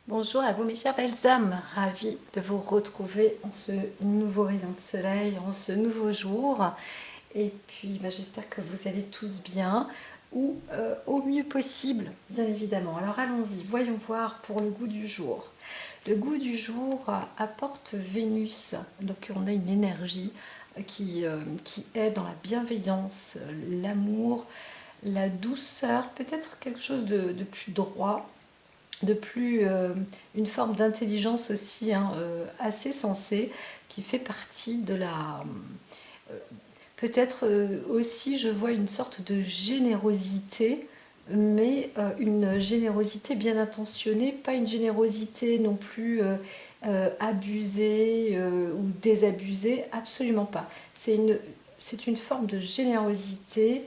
Bonjour à vous mes chères belles âmes, ravie de vous retrouver en ce nouveau rayon de soleil, en ce nouveau jour. Et puis j'espère que vous allez tous bien ou au mieux possible, bien évidemment. Alors allons-y, voyons voir pour le goût du jour. Le goût du jour apporte Vénus, donc on a une énergie qui est dans la bienveillance, l'amour, la douceur, peut-être quelque chose de plus droit, de plus une forme d'intelligence aussi assez sensée qui fait partie de la peut-être aussi je vois une sorte de générosité, mais une générosité bien intentionnée, pas une générosité non plus abusée ou désabusée, absolument pas. C'est une forme de générosité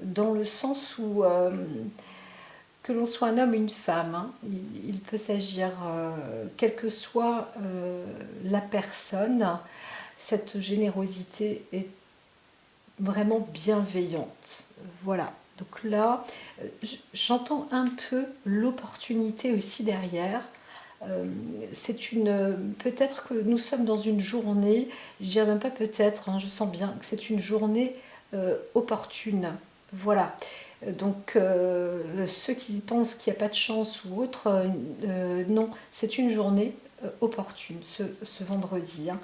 dans le sens où que l'on soit un homme ou une femme, hein, il peut s'agir, quelle que soit la personne, cette générosité est vraiment bienveillante. Voilà. Donc là, j'entends un peu l'opportunité aussi derrière. C'est une peut-être que nous sommes dans une journée, je dirais même pas peut-être, hein, je sens bien que c'est une journée opportune. Voilà. Donc ceux qui pensent qu'il n'y a pas de chance ou autre, non, c'est une journée opportune ce vendredi, hein,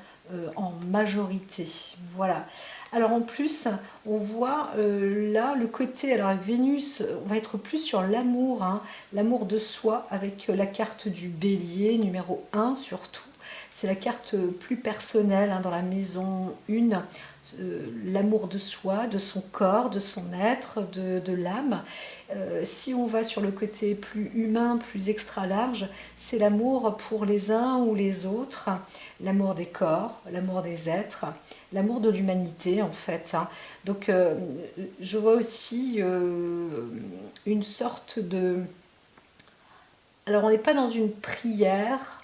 en majorité. Voilà. Alors en plus, on voit là le côté, alors avec Vénus, on va être plus sur l'amour, hein, l'amour de soi avec la carte du bélier, numéro 1 surtout. C'est la carte plus personnelle hein, dans la maison 1, l'amour de soi, de son corps, de son être, de l'âme. Si on va sur le côté plus humain, plus extra large, c'est l'amour pour les uns ou les autres, l'amour des corps, l'amour des êtres, l'amour de l'humanité en fait. Hein. Donc je vois aussi une sorte de... Alors on n'est pas dans une prière.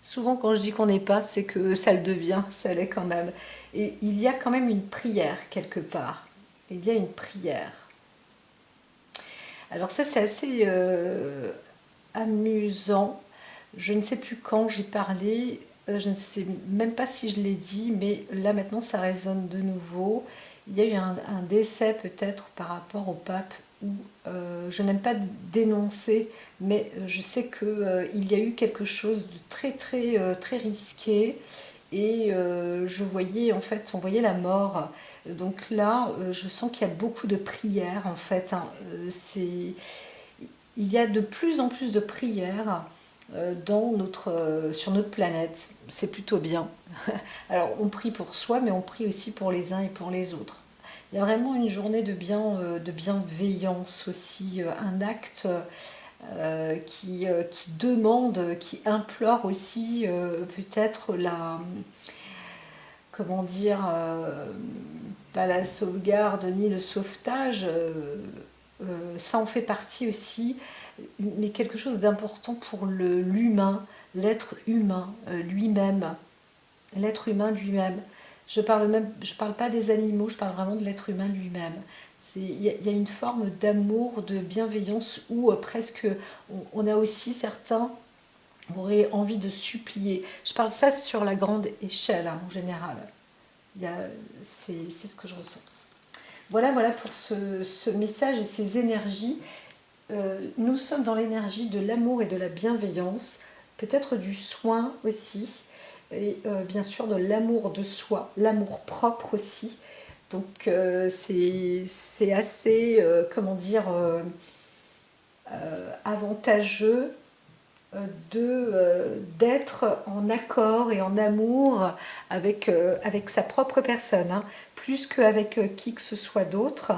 Souvent quand je dis qu'on n'est pas, c'est que ça le devient, ça l'est quand même. Et il y a quand même une prière quelque part. Il y a une prière. Alors ça c'est assez amusant. Je ne sais plus quand j'ai parlé, je ne sais même pas si je l'ai dit, mais là maintenant ça résonne de nouveau. Il y a eu un décès peut-être par rapport au pape où je n'aime pas dénoncer, mais je sais qu'il y a eu quelque chose de très très très risqué et je voyais en fait, on voyait la mort. Donc là, je sens qu'il y a beaucoup de prières en fait. Hein. Il y a de plus en plus de prières sur notre planète. C'est plutôt bien. Alors on prie pour soi, mais on prie aussi pour les uns et pour les autres. Il y a vraiment une journée de bienveillance aussi, un acte qui demande, qui implore aussi peut-être comment dire, pas la sauvegarde ni le sauvetage, ça en fait partie aussi, mais quelque chose d'important pour l'humain, l'être humain lui-même, l'être humain lui-même. Je parle pas des animaux, je parle vraiment de l'être humain lui-même. Il y a une forme d'amour, de bienveillance où presque on a aussi certains auraient envie de supplier. Je parle ça sur la grande échelle hein, en général. C'est ce que je ressens. Voilà, voilà pour ce message et ces énergies. Nous sommes dans l'énergie de l'amour et de la bienveillance, peut-être du soin aussi, et bien sûr de l'amour de soi, l'amour propre aussi. Donc c'est assez, comment dire, avantageux d'être en accord et en amour avec sa propre personne, hein, plus qu'avec qui que ce soit d'autre.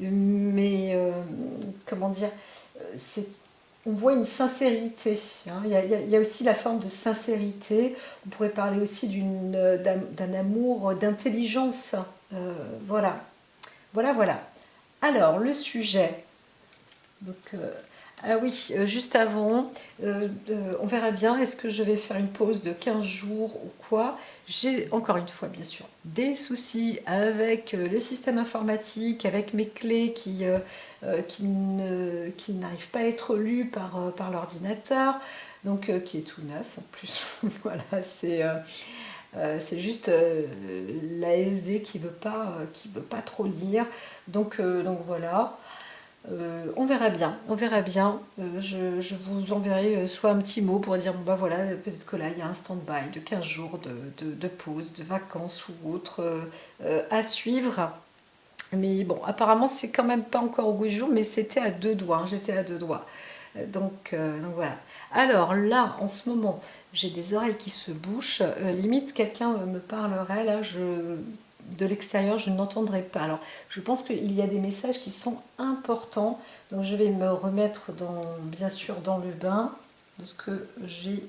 Mais comment dire, c'est, on voit une sincérité. Hein. Il y a aussi la forme de sincérité. On pourrait parler aussi d'un amour, d'intelligence. Voilà. Voilà, voilà. Alors, le sujet. Donc, Ah oui, juste avant, on verra bien, est-ce que je vais faire une pause de 15 jours ou quoi? J'ai encore une fois, bien sûr, des soucis avec les systèmes informatiques, avec mes clés qui n'arrivent pas à être lues par l'ordinateur, donc qui est tout neuf en plus. Voilà, c'est juste l'ASD qui veut pas trop lire, donc voilà. On verra bien, on verra bien. Je vous enverrai soit un petit mot pour dire, bon bah voilà, peut-être que là il y a un stand-by de 15 jours de pause, de vacances ou autre à suivre. Mais bon, apparemment c'est quand même pas encore au goût du jour, mais c'était à deux doigts, hein, j'étais à deux doigts. Donc voilà. Alors là, en ce moment, j'ai des oreilles qui se bouchent. Limite, quelqu'un me parlerait, là, de l'extérieur, je n'entendrai pas. Alors, je pense qu'il y a des messages qui sont importants. Donc, je vais me remettre, bien sûr, dans le bain de ce que j'ai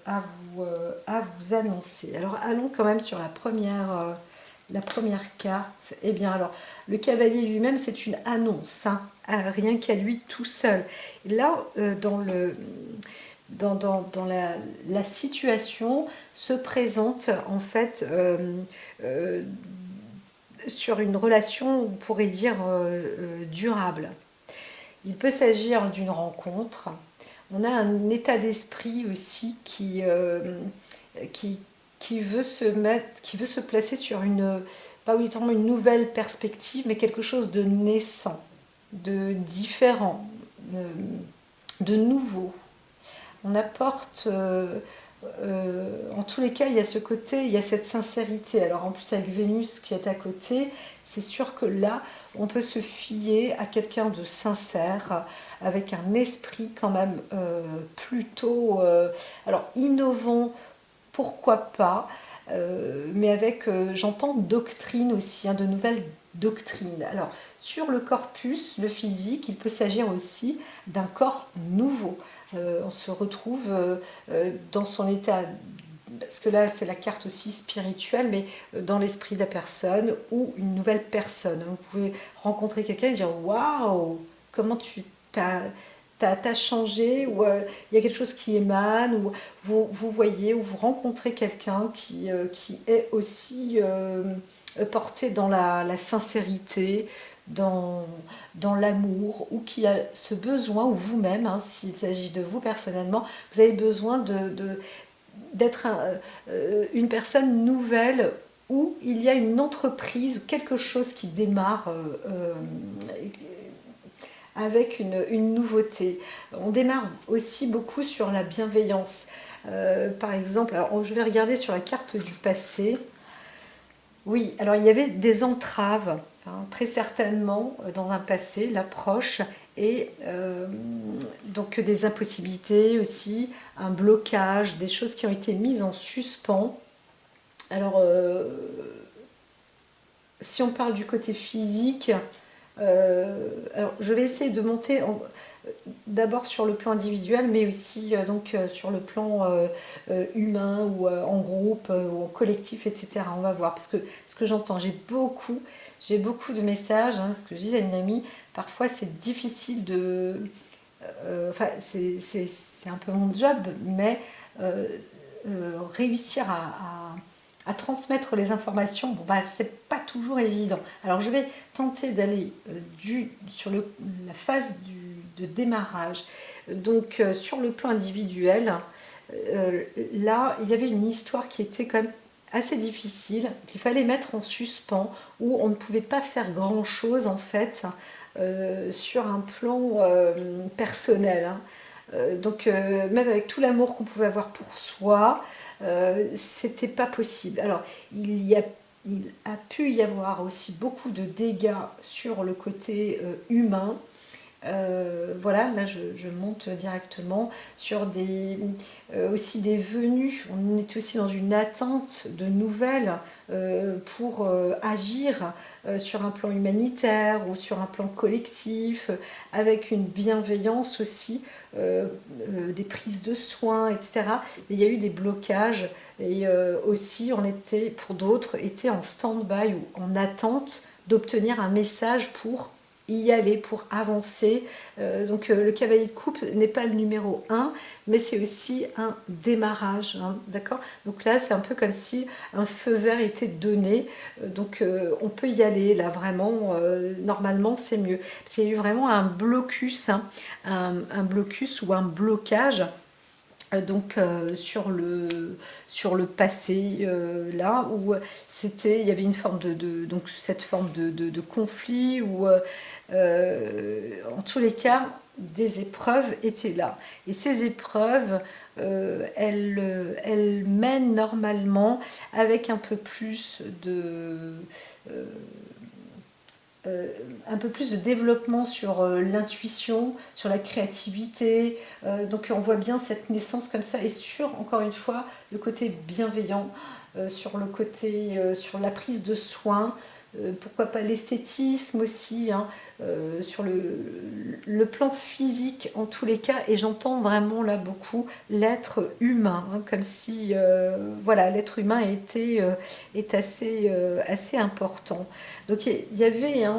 à vous annoncer. Alors, allons quand même sur la première carte. Eh bien, alors, le cavalier lui-même, c'est une annonce, hein, rien qu'à lui tout seul. Là, dans la situation se présente en fait euh, sur une relation, on pourrait dire, durable. Il peut s'agir d'une rencontre. On a un état d'esprit aussi qui, qui veut qui veut se placer sur pas uniquement une nouvelle perspective, mais quelque chose de naissant, de différent, de nouveau. On apporte, en tous les cas, il y a ce côté, il y a cette sincérité. Alors en plus avec Vénus qui est à côté, c'est sûr que là, on peut se fier à quelqu'un de sincère, avec un esprit quand même plutôt, alors innovant, pourquoi pas, mais avec, j'entends doctrine aussi, hein, de nouvelles doctrines. Alors, sur le corpus, le physique, il peut s'agir aussi d'un corps nouveau. On se retrouve dans son état, parce que là c'est la carte aussi spirituelle, mais dans l'esprit de la personne ou une nouvelle personne. Vous pouvez rencontrer quelqu'un et dire waouh, comment tu t'as changé, ou il y a quelque chose qui émane, ou vous voyez, ou vous rencontrez quelqu'un qui est aussi porté dans la sincérité, dans, dans l'amour, ou qui a ce besoin, ou vous-même, hein, s'il s'agit de vous personnellement, vous avez besoin d'être une personne nouvelle, où il y a une entreprise, quelque chose qui démarre avec une nouveauté. On démarre aussi beaucoup sur la bienveillance. Par exemple, alors je vais regarder sur la carte du passé. Oui, alors il y avait des entraves, hein, très certainement dans un passé, l'approche, et donc des impossibilités aussi, un blocage, des choses qui ont été mises en suspens. Alors, si on parle du côté physique, alors je vais essayer de monter d'abord sur le plan individuel, mais aussi sur le plan humain, ou en groupe, ou en collectif, etc. On va voir, parce que ce que j'entends, j'ai beaucoup de messages, hein, ce que je disais à une amie, parfois c'est difficile enfin, c'est un peu mon job, mais réussir à transmettre les informations, bon, bah, c'est pas toujours évident. Alors je vais tenter d'aller sur la phase de démarrage. Donc sur le plan individuel, là il y avait une histoire qui était quand même assez difficile, qu'il fallait mettre en suspens, où on ne pouvait pas faire grand chose en fait sur un plan personnel, hein. Même avec tout l'amour qu'on pouvait avoir pour soi, c'était pas possible. Alors il a pu y avoir aussi beaucoup de dégâts sur le côté humain. Voilà, là je monte directement sur aussi des venues. On était aussi dans une attente de nouvelles pour agir sur un plan humanitaire ou sur un plan collectif, avec une bienveillance aussi, des prises de soins, etc. Mais il y a eu des blocages, et aussi on pour d'autres, était en stand-by ou en attente d'obtenir un message pour y aller, pour avancer. Donc le cavalier de coupe n'est pas le numéro 1, mais c'est aussi un démarrage, hein, d'accord? Donc là, c'est un peu comme si un feu vert était donné, donc on peut y aller, là, vraiment, normalement, c'est mieux. Parce qu'il y a eu vraiment un blocus, hein, un blocus ou un blocage donc sur le passé là où c'était il y avait une forme donc cette forme de conflit où en tous les cas des épreuves étaient là et ces épreuves elles mènent normalement avec euh, un peu plus de développement sur l'intuition, sur la créativité. Donc on voit bien cette naissance comme ça et sur, encore une fois, le côté bienveillant, sur le côté, sur la prise de soin, pourquoi pas l'esthétisme aussi, hein, sur le plan physique en tous les cas, et j'entends vraiment là beaucoup l'être humain, hein, comme si voilà, l'être humain est assez important. Donc il y avait, hein,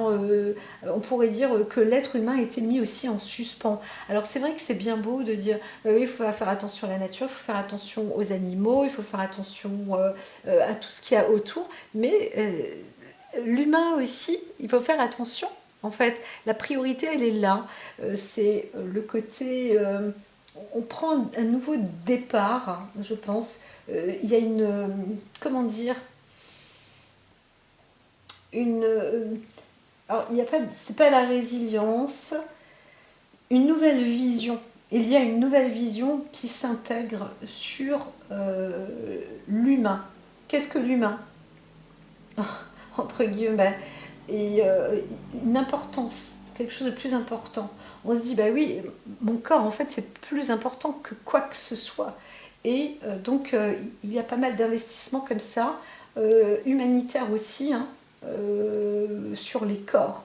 on pourrait dire que l'être humain était mis aussi en suspens. Alors c'est vrai que c'est bien beau de dire, oui, il faut faire attention à la nature, il faut faire attention aux animaux, il faut faire attention à tout ce qu'il y a autour, mais l'humain aussi, il faut faire attention. En fait, la priorité, elle est là. C'est le côté... on prend un nouveau départ, je pense. Il y a une... comment dire une... alors, il y a pas... C'est pas la résilience. Une nouvelle vision. Il y a une nouvelle vision qui s'intègre sur l'humain. Qu'est-ce que l'humain? Entre guillemets, et une importance, quelque chose de plus important. On se dit, bah oui, mon corps, en fait, c'est plus important que quoi que ce soit. Et donc, il y a pas mal d'investissements comme ça, humanitaires aussi, hein, sur les corps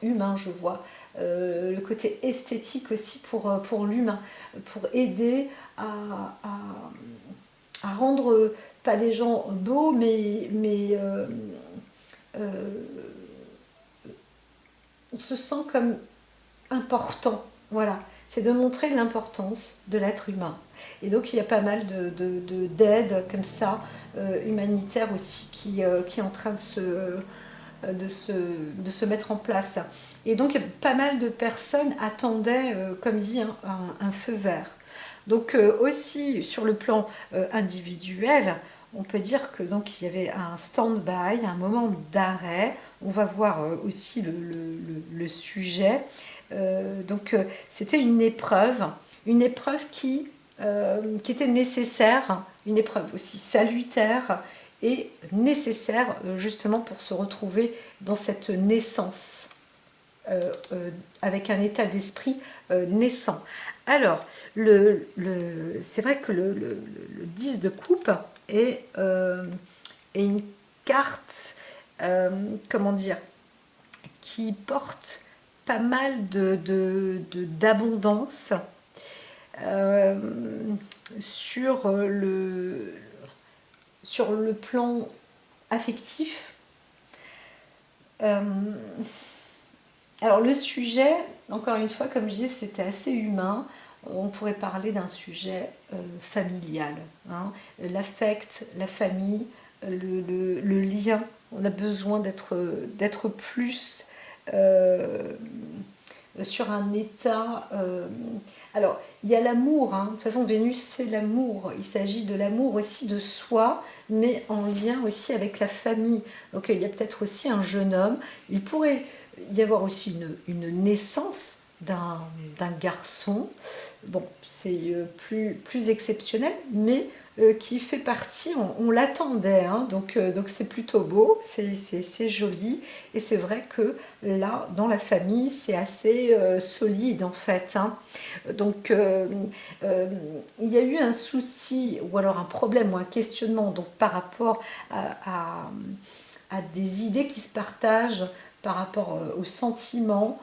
humains, je vois. Le côté esthétique aussi pour l'humain, pour aider à rendre pas les gens beaux, mais on se sent comme important. Voilà, c'est de montrer l'importance de l'être humain. Et donc il y a pas mal d'aides comme ça, humanitaires aussi, qui est en train de se mettre en place. Et donc pas mal de personnes attendaient, comme dit, hein, un feu vert. Donc aussi sur le plan individuel, on peut dire que donc il y avait un stand-by, un moment d'arrêt. On va voir aussi le sujet. Donc c'était une épreuve qui était nécessaire, une épreuve aussi salutaire et nécessaire justement pour se retrouver dans cette naissance avec un état d'esprit naissant. Alors, c'est vrai que le 10 de coupe est une carte, comment dire, qui porte pas mal d'abondance euh, sur sur le plan affectif. Euh, alors le sujet, encore une fois, comme je disais, c'était assez humain. On pourrait parler d'un sujet familial, hein. L'affect, la famille, le lien. On a besoin d'être plus euh, sur un état. Alors, il y a l'amour, hein. De toute façon, Vénus, c'est l'amour. Il s'agit de l'amour aussi de soi, mais en lien aussi avec la famille. Donc, il y a peut-être aussi un jeune homme. Il pourrait y avoir aussi une naissance d'un garçon. Bon, c'est plus exceptionnel, mais qui fait partie, on l'attendait, hein, donc c'est plutôt beau, c'est joli, et c'est vrai que là, dans la famille, c'est assez solide en fait, hein. Donc, il y a eu un souci, ou alors un problème, ou un questionnement, donc par rapport à des idées qui se partagent par rapport aux sentiments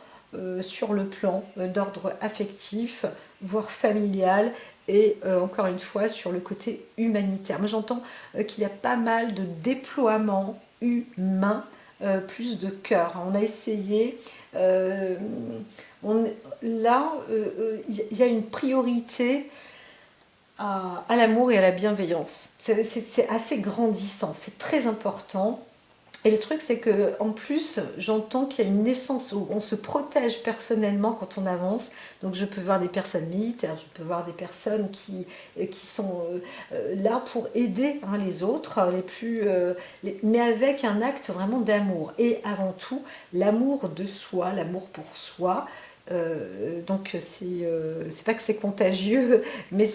sur le plan d'ordre affectif, voire familial, et encore une fois sur le côté humanitaire. Moi j'entends qu'il y a pas mal de déploiements humains plus de cœur. On a essayé, là, il y a une priorité à l'amour et à la bienveillance. C'est assez grandissant, c'est très important. Et le truc, c'est que en plus, j'entends qu'il y a une essence où on se protège personnellement quand on avance. Donc, je peux voir des personnes militaires, je peux voir des personnes qui sont là pour aider hein, les autres, mais avec un acte vraiment d'amour. Et avant tout, l'amour de soi, l'amour pour soi. Donc c'est pas que c'est contagieux, mais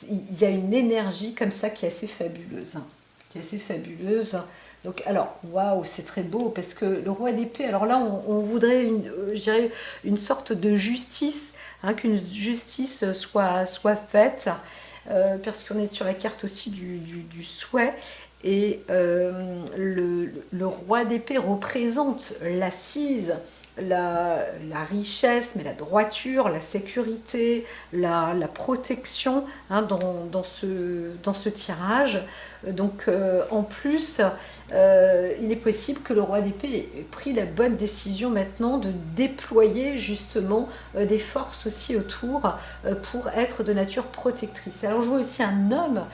il y a une énergie comme ça qui est assez fabuleuse, hein, qui est assez fabuleuse. Donc alors waouh, c'est très beau parce que le roi d'épée. Alors là, on voudrait je dirais une sorte de justice, hein, qu'une justice soit faite, parce qu'on est sur la carte aussi du souhait. Et le roi d'épée représente l'assise, la richesse, mais la droiture, la sécurité, la protection hein, dans ce tirage. Donc en plus, il est possible que le roi d'épée ait pris la bonne décision maintenant de déployer justement des forces aussi autour pour être de nature protectrice. Alors je vois aussi un homme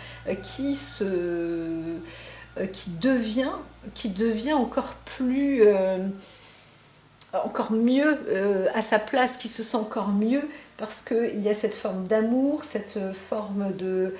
qui qui devient encore plus encore mieux à sa place, qui se sent encore mieux parce qu'il y a cette forme d'amour, cette forme de...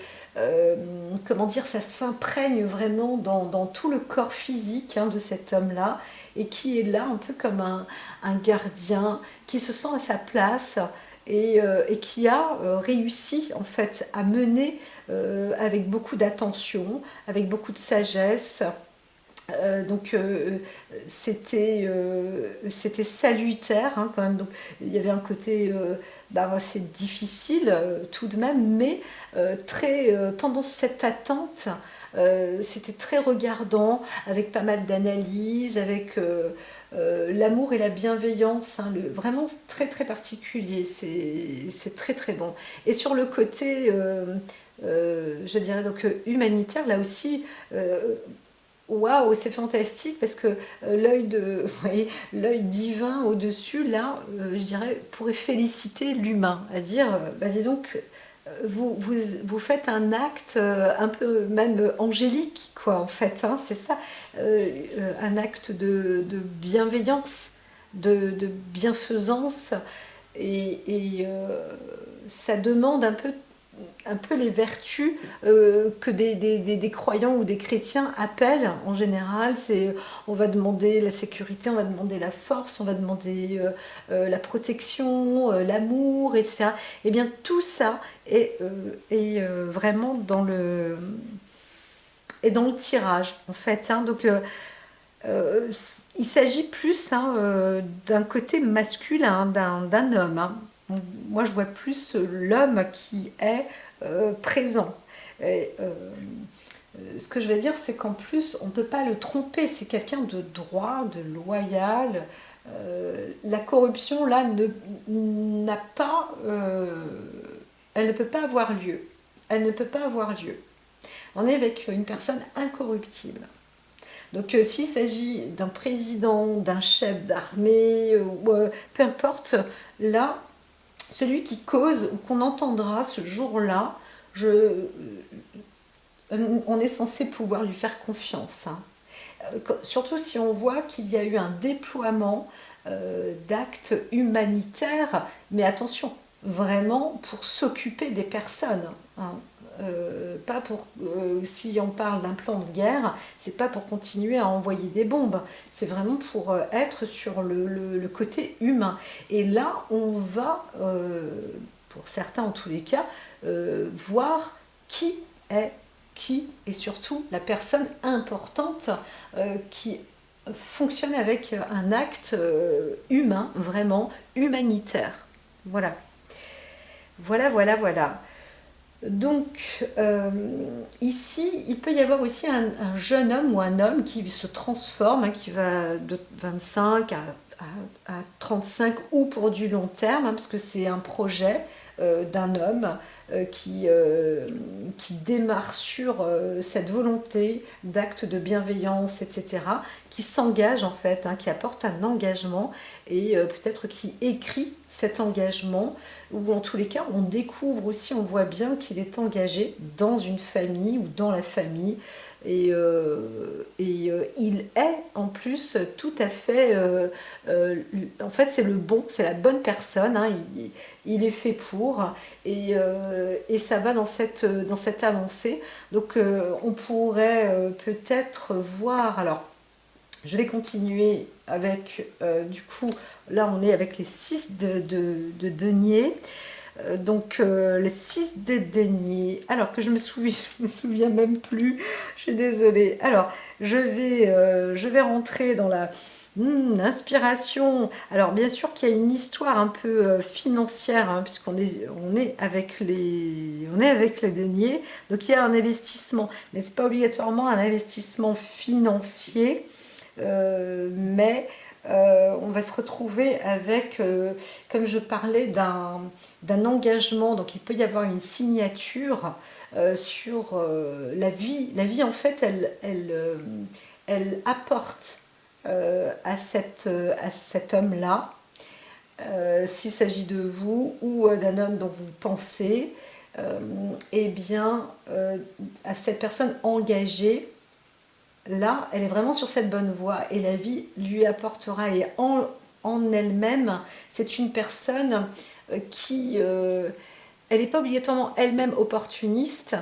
comment dire, ça s'imprègne vraiment dans tout le corps physique hein, de cet homme-là et qui est là un peu comme un gardien, qui se sent à sa place et qui a réussi en fait à mener avec beaucoup d'attention, avec beaucoup de sagesse. Donc c'était salutaire hein, quand même. Donc il y avait un côté c'est difficile tout de même, mais pendant cette attente c'était très regardant, avec pas mal d'analyses, avec l'amour et la bienveillance, hein, vraiment très très particulier, c'est très très bon. Et sur le côté je dirais donc humanitaire, là aussi waouh, c'est fantastique parce que l'œil divin au-dessus, là, je dirais, pourrait féliciter l'humain, à dire, dis donc, vous faites un acte un peu même angélique, quoi, en fait, hein, c'est ça, un acte de bienveillance, de bienfaisance, et ça demande un peu les vertus que des croyants ou des chrétiens appellent en général. On va demander la sécurité, on va demander la force, on va demander la protection, l'amour, etc. Et bien tout ça est vraiment dans dans le tirage en fait. Hein. Donc il s'agit plus hein, d'un côté masculin, d'un homme. Hein. Moi, je vois plus l'homme qui est présent. Et, ce que je veux dire, c'est qu'en plus, on ne peut pas le tromper. C'est quelqu'un de droit, de loyal. La corruption, là, n'a pas... elle ne peut pas avoir lieu. Elle ne peut pas avoir lieu. On est avec une personne incorruptible. Donc s'il s'agit d'un président, d'un chef d'armée, peu importe, là, celui qui cause ou qu'on entendra ce jour-là, on est censé pouvoir lui faire confiance. Hein. Surtout si on voit qu'il y a eu un déploiement d'actes humanitaires, mais attention, vraiment pour s'occuper des personnes. Hein. Pas pour si on parle d'un plan de guerre, c'est pas pour continuer à envoyer des bombes, c'est vraiment pour être sur le côté humain. Et là, on va, pour certains en tous les cas, voir qui est qui et surtout la personne importante qui fonctionne avec un acte humain, vraiment humanitaire. Voilà. Voilà. Donc, ici, il peut y avoir aussi un jeune homme ou un homme qui se transforme, hein, qui va de 25 à 35 ou pour du long terme, hein, parce que c'est un projet d'un homme qui démarre sur cette volonté d'acte de bienveillance, etc., qui s'engage en fait, hein, qui apporte un engagement et peut-être qui écrit cet engagement, ou en tous les cas on découvre aussi, on voit bien qu'il est engagé dans une famille ou dans la famille, il est en plus tout à fait, en fait c'est le bon, c'est la bonne personne, hein, il est fait pour, et ça va dans cette avancée. Donc on pourrait peut-être voir, alors je vais continuer avec, du coup, là on est avec les 6 de denier. Donc les 6 des deniers, alors que je me souviens même plus, je suis désolée. Alors je vais rentrer dans la inspiration. Alors bien sûr qu'il y a une histoire un peu financière, hein, on est avec les deniers, donc il y a un investissement, mais c'est pas obligatoirement un investissement financier, mais on va se retrouver avec, comme je parlais, d'un engagement, donc il peut y avoir une signature sur la vie. La vie, en fait, elle apporte à cet homme-là, s'il s'agit de vous ou d'un homme dont vous pensez, eh bien, à cette personne engagée, là, elle est vraiment sur cette bonne voie et la vie lui apportera. Et en elle-même, c'est une personne qui, elle n'est pas obligatoirement elle-même opportuniste,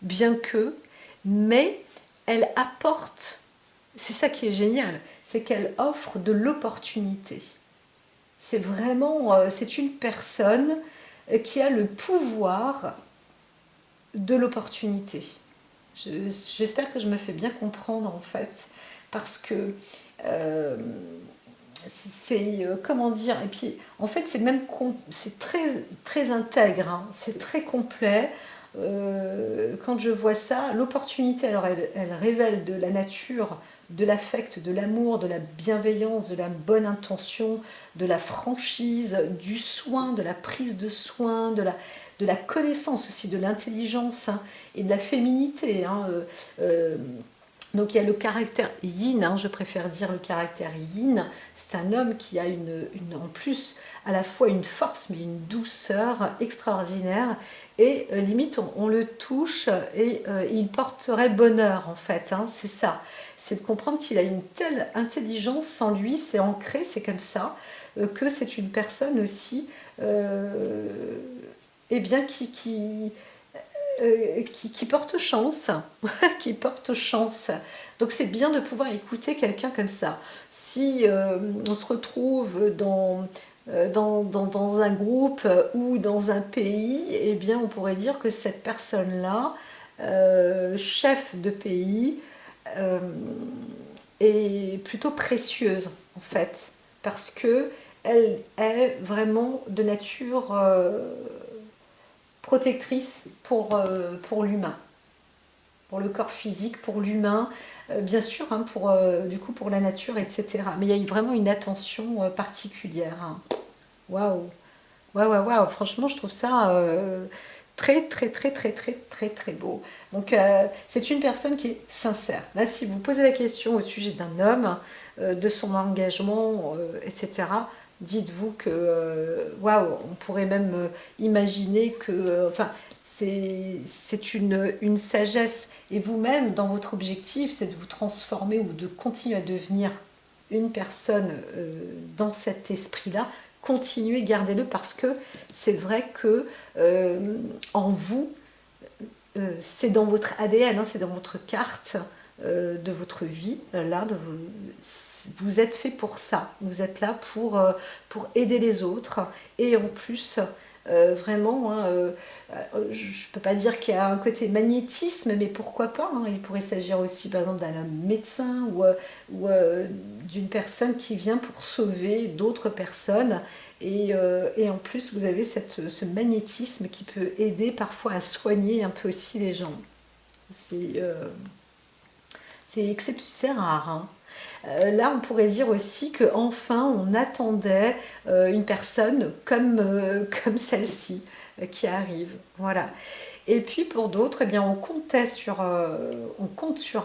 bien que, mais elle apporte, c'est ça qui est génial, c'est qu'elle offre de l'opportunité. C'est vraiment, c'est une personne qui a le pouvoir de l'opportunité. J'espère que je me fais bien comprendre en fait, parce que c'est comment dire, et puis en fait c'est même c'est très intègre, hein, c'est très complet. Quand je vois ça, l'opportunité, alors elle révèle de la nature, de l'affect, de l'amour, de la bienveillance, de la bonne intention, de la franchise, du soin, de la prise de soin, de la connaissance aussi, de l'intelligence, hein, et de la féminité, hein, donc il y a le caractère yin, hein, je préfère dire le caractère yin. C'est un homme qui a en plus à la fois une force mais une douceur extraordinaire, et limite on le touche et il porterait bonheur en fait, hein, c'est ça. C'est de comprendre qu'il a une telle intelligence en lui, c'est ancré, c'est comme ça, que c'est une personne aussi eh bien qui porte chance, qui porte chance. Donc c'est bien de pouvoir écouter quelqu'un comme ça. Si on se retrouve dans un groupe ou dans un pays, eh bien on pourrait dire que cette personne-là, chef de pays, euh, est plutôt précieuse en fait, parce que elle est vraiment de nature protectrice pour l'humain, pour le corps physique, pour l'humain, bien sûr, hein, du coup pour la nature, etc. Mais il y a vraiment une attention particulière. Hein. Waouh, waouh, waouh, waouh. Franchement, je trouve ça très, très, très, très, très, très, très beau. Donc, c'est une personne qui est sincère. Là, si vous posez la question au sujet d'un homme, de son engagement, etc., dites-vous que, waouh, on pourrait même imaginer que, enfin, c'est une sagesse. Et vous-même, dans votre objectif, c'est de vous transformer ou de continuer à devenir une personne dans cet esprit-là. Continuez, gardez-le, parce que c'est vrai que en vous, c'est dans votre ADN, hein, c'est dans votre carte de votre vie. Là, vous êtes fait pour ça. Vous êtes là pour aider les autres. Et en plus, vraiment, hein, je ne peux pas dire qu'il y a un côté magnétisme, mais pourquoi pas, hein. Il pourrait s'agir aussi, par exemple, d'un médecin ou d'une personne qui vient pour sauver d'autres personnes. Et en plus, vous avez ce magnétisme qui peut aider parfois à soigner un peu aussi les gens. C'est exceptionnel, c'est rare. Hein. Là, on pourrait dire aussi qu'enfin, on attendait une personne comme celle-ci. qui arrive. Voilà. Et puis pour d'autres, eh bien, on compte sur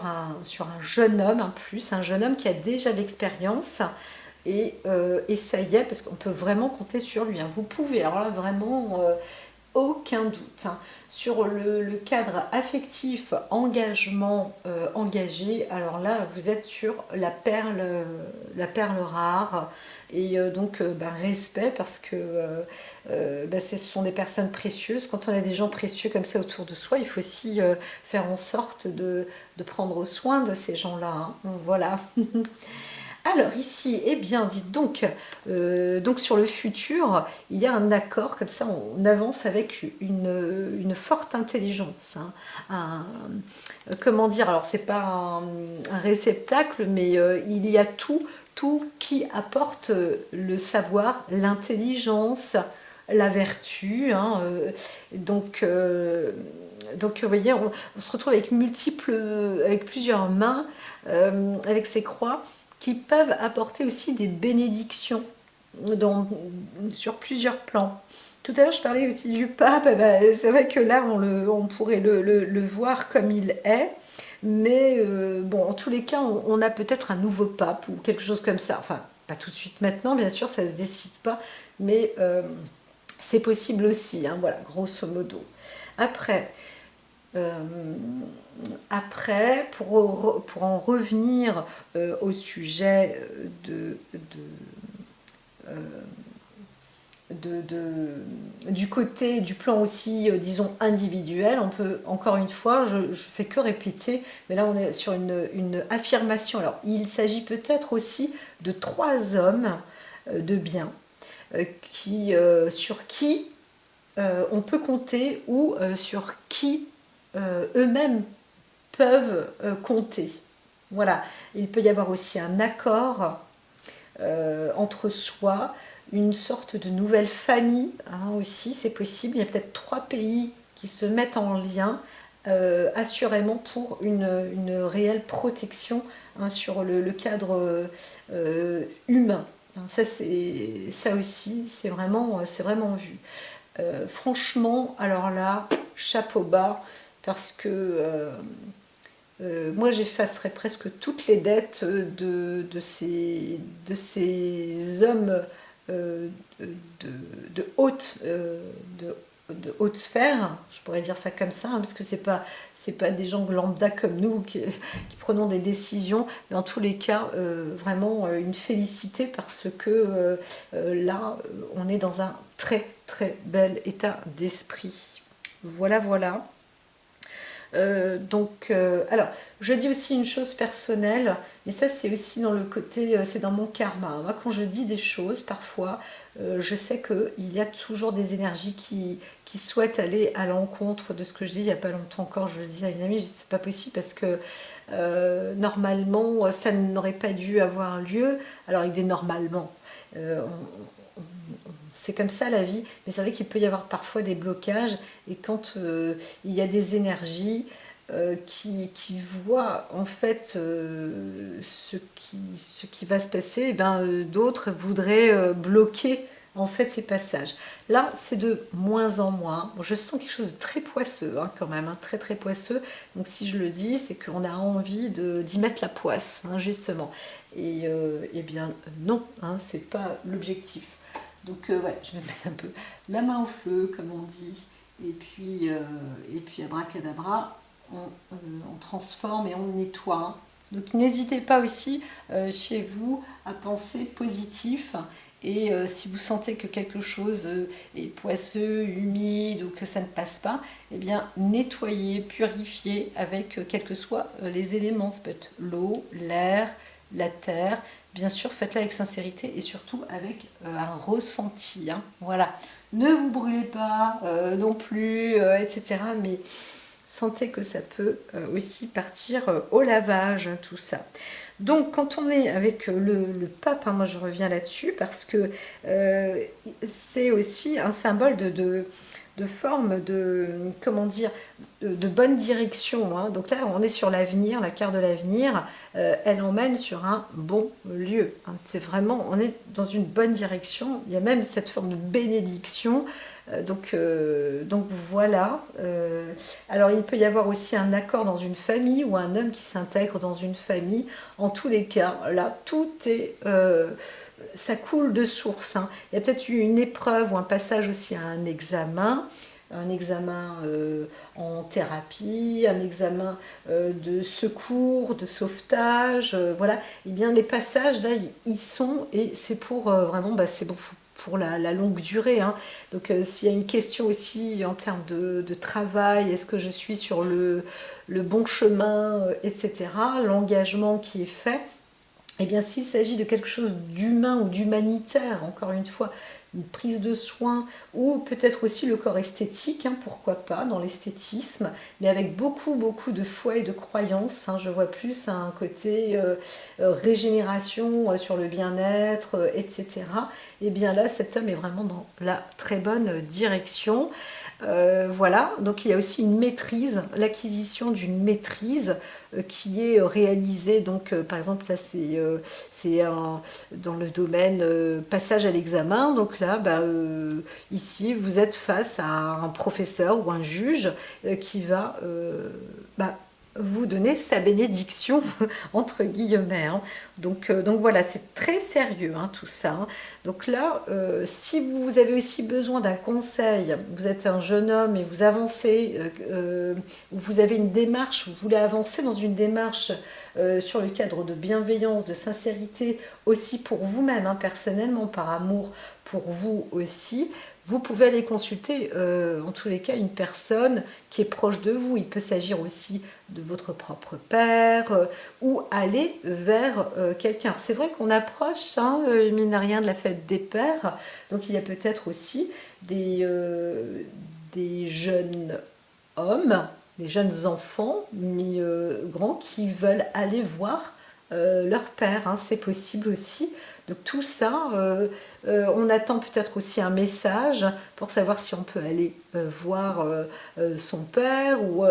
un jeune homme, en plus, un jeune homme qui a déjà de l'expérience. Et ça y est, parce qu'on peut vraiment compter sur lui, hein. Vous pouvez, alors là, vraiment, aucun doute, hein. Sur le cadre affectif, engagement, engagé, alors là, vous êtes sur la perle rare. Et donc, respect, parce que ce sont des personnes précieuses. Quand on a des gens précieux comme ça autour de soi, il faut aussi faire en sorte de prendre soin de ces gens-là, hein. Voilà. Alors ici, eh bien, dites donc sur le futur, il y a un accord, comme ça on avance avec une forte intelligence, hein. Comment dire, alors c'est pas un réceptacle, mais il y a tout qui apporte le savoir, l'intelligence, la vertu, hein, donc vous voyez, on se retrouve avec plusieurs mains, avec ces croix, qui peuvent apporter aussi des bénédictions sur plusieurs plans. Tout à l'heure, je parlais aussi du pape. C'est vrai que là, on pourrait le voir comme il est. Mais bon, en tous les cas, on a peut-être un nouveau pape ou quelque chose comme ça. Enfin, pas tout de suite maintenant, bien sûr, ça ne se décide pas. Mais c'est possible aussi, hein, voilà, grosso modo. Après, euh, pour en revenir au sujet euh, du côté du plan aussi, disons, individuel, on peut, encore une fois, je fais que répéter, mais là on est sur une affirmation. Alors, il s'agit peut-être aussi de 3 hommes de bien, sur qui on peut compter, ou sur qui eux-mêmes peuvent compter. Voilà, il peut y avoir aussi un accord entre soi, une sorte de nouvelle famille, hein, aussi, c'est possible. Il y a peut-être 3 pays qui se mettent en lien, assurément pour une réelle protection, hein, sur le cadre humain. Ça aussi, c'est vraiment vu. Franchement, alors là, chapeau bas, parce que moi, j'effacerais presque toutes les dettes de ces hommes euh, de haute, de haute sphère, je pourrais dire ça comme ça, hein, parce que c'est pas des gens lambda comme nous qui prenons des décisions, mais en tous les cas, vraiment une félicité, parce que là, on est dans un très très bel état d'esprit. Voilà, voilà. Alors, je dis aussi une chose personnelle, mais ça c'est aussi dans le côté, c'est dans mon karma, hein. Moi, quand je dis des choses, parfois, je sais qu'il y a toujours des énergies qui souhaitent aller à l'encontre de ce que je dis. Il n'y a pas longtemps encore, je le disais à une amie, je dis c'est pas possible, parce que normalement, ça n'aurait pas dû avoir lieu. Alors, il dit normalement. Euh, c'est comme ça la vie, mais c'est vrai qu'il peut y avoir parfois des blocages, et quand il y a des énergies qui voient en fait ce qui va se passer, et ben, d'autres voudraient bloquer en fait ces passages. Là, c'est de moins en moins. Bon, je sens quelque chose de très poisseux, hein, quand même, hein, très très poisseux. Donc si je le dis, c'est qu'on a envie d'y mettre la poisse, hein, justement. Et eh bien non, hein, c'est pas l'objectif. Donc voilà, je vais mettre un peu la main au feu, comme on dit, et puis abracadabra, on transforme et on nettoie, hein. Donc n'hésitez pas aussi chez vous à penser positif, et si vous sentez que quelque chose est poisseux, humide, ou que ça ne passe pas, eh bien nettoyez, purifiez avec quels que soient les éléments. Ça peut être l'eau, l'air, la terre. Bien sûr, faites-le avec sincérité et surtout avec un ressenti, hein. Voilà. Ne vous brûlez pas non plus, etc. Mais sentez que ça peut aussi partir au lavage, tout ça. Donc, quand on est avec le pape, hein, moi je reviens là-dessus, parce que c'est aussi un symbole de forme de, comment dire, de bonne direction, hein. Donc là, on est sur l'avenir, la carte de l'avenir, elle emmène sur un bon lieu, hein. C'est vraiment, on est dans une bonne direction, il y a même cette forme de bénédiction, donc voilà. Alors il peut y avoir aussi un accord dans une famille ou un homme qui s'intègre dans une famille. En tous les cas, là, tout est... ça coule de source, hein. Il y a peut-être eu une épreuve ou un passage aussi à un examen en thérapie, un examen de secours, de sauvetage, voilà. Et bien les passages là, ils sont, et c'est pour vraiment, bah, c'est pour la longue durée, hein. Donc s'il y a une question aussi en termes de travail, est-ce que je suis sur le bon chemin, etc., l'engagement qui est fait, eh bien, s'il s'agit de quelque chose d'humain ou d'humanitaire, encore une fois, une prise de soin, ou peut-être aussi le corps esthétique, hein, pourquoi pas, dans l'esthétisme, mais avec beaucoup, beaucoup de foi et de croyance, hein, je vois plus un côté régénération sur le bien-être, etc. Et bien là, cet homme est vraiment dans la très bonne direction. Voilà, donc il y a aussi une maîtrise, l'acquisition d'une maîtrise qui est réalisée, donc par exemple là c'est dans le domaine passage à l'examen, donc là bah, ici vous êtes face à un professeur ou un juge qui va bah, vous donner sa bénédiction, entre guillemets, hein. Donc voilà, c'est très sérieux, hein, tout ça, hein. Donc là, si vous avez aussi besoin d'un conseil, vous êtes un jeune homme et vous avancez, vous avez une démarche, vous voulez avancer dans une démarche sur le cadre de bienveillance, de sincérité, aussi pour vous-même, hein, personnellement, par amour pour vous aussi, vous pouvez aller consulter, en tous les cas, une personne qui est proche de vous. Il peut s'agir aussi de votre propre père, ou aller vers quelqu'un. C'est vrai qu'on approche, hein, mine de rien, de la fête des pères, donc il y a peut-être aussi des jeunes hommes, des jeunes enfants, mais grands, qui veulent aller voir leur père, hein, c'est possible aussi. Donc tout ça, on attend peut-être aussi un message pour savoir si on peut aller voir son père, ou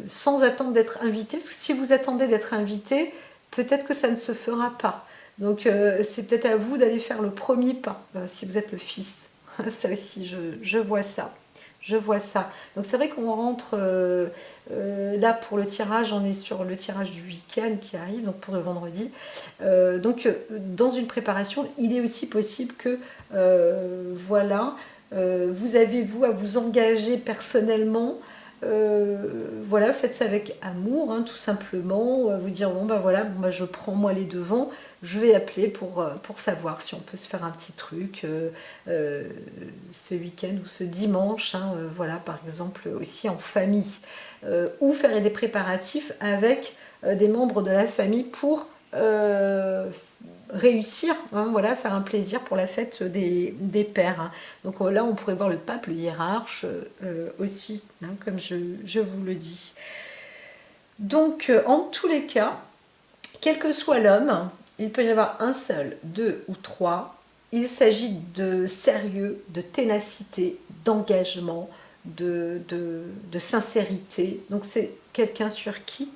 sans attendre d'être invité, parce que si vous attendez d'être invité, peut-être que ça ne se fera pas. Donc c'est peut-être à vous d'aller faire le premier pas, si vous êtes le fils. Ça aussi, je vois ça. Je vois ça. Donc c'est vrai qu'on rentre là pour le tirage, on est sur le tirage du week-end qui arrive, donc pour le vendredi. Dans une préparation, il est aussi possible que voilà, vous avez vous à vous engager personnellement. Voilà, faites ça avec amour, hein, tout simplement. Vous dire bon bah voilà, bon, bah, je prends moi les devants, je vais appeler pour savoir si on peut se faire un petit truc ce week-end ou ce dimanche, hein, voilà, par exemple aussi en famille, ou faire des préparatifs avec des membres de la famille pour réussir, hein, voilà, faire un plaisir pour la fête des pères, hein. Donc là, on pourrait voir le pape, le hiérarche aussi, hein, comme je vous le dis. Donc, en tous les cas, quel que soit l'homme, il peut y avoir un seul, deux ou trois. Il s'agit de sérieux, de ténacité, d'engagement, de sincérité. Donc c'est quelqu'un sur qui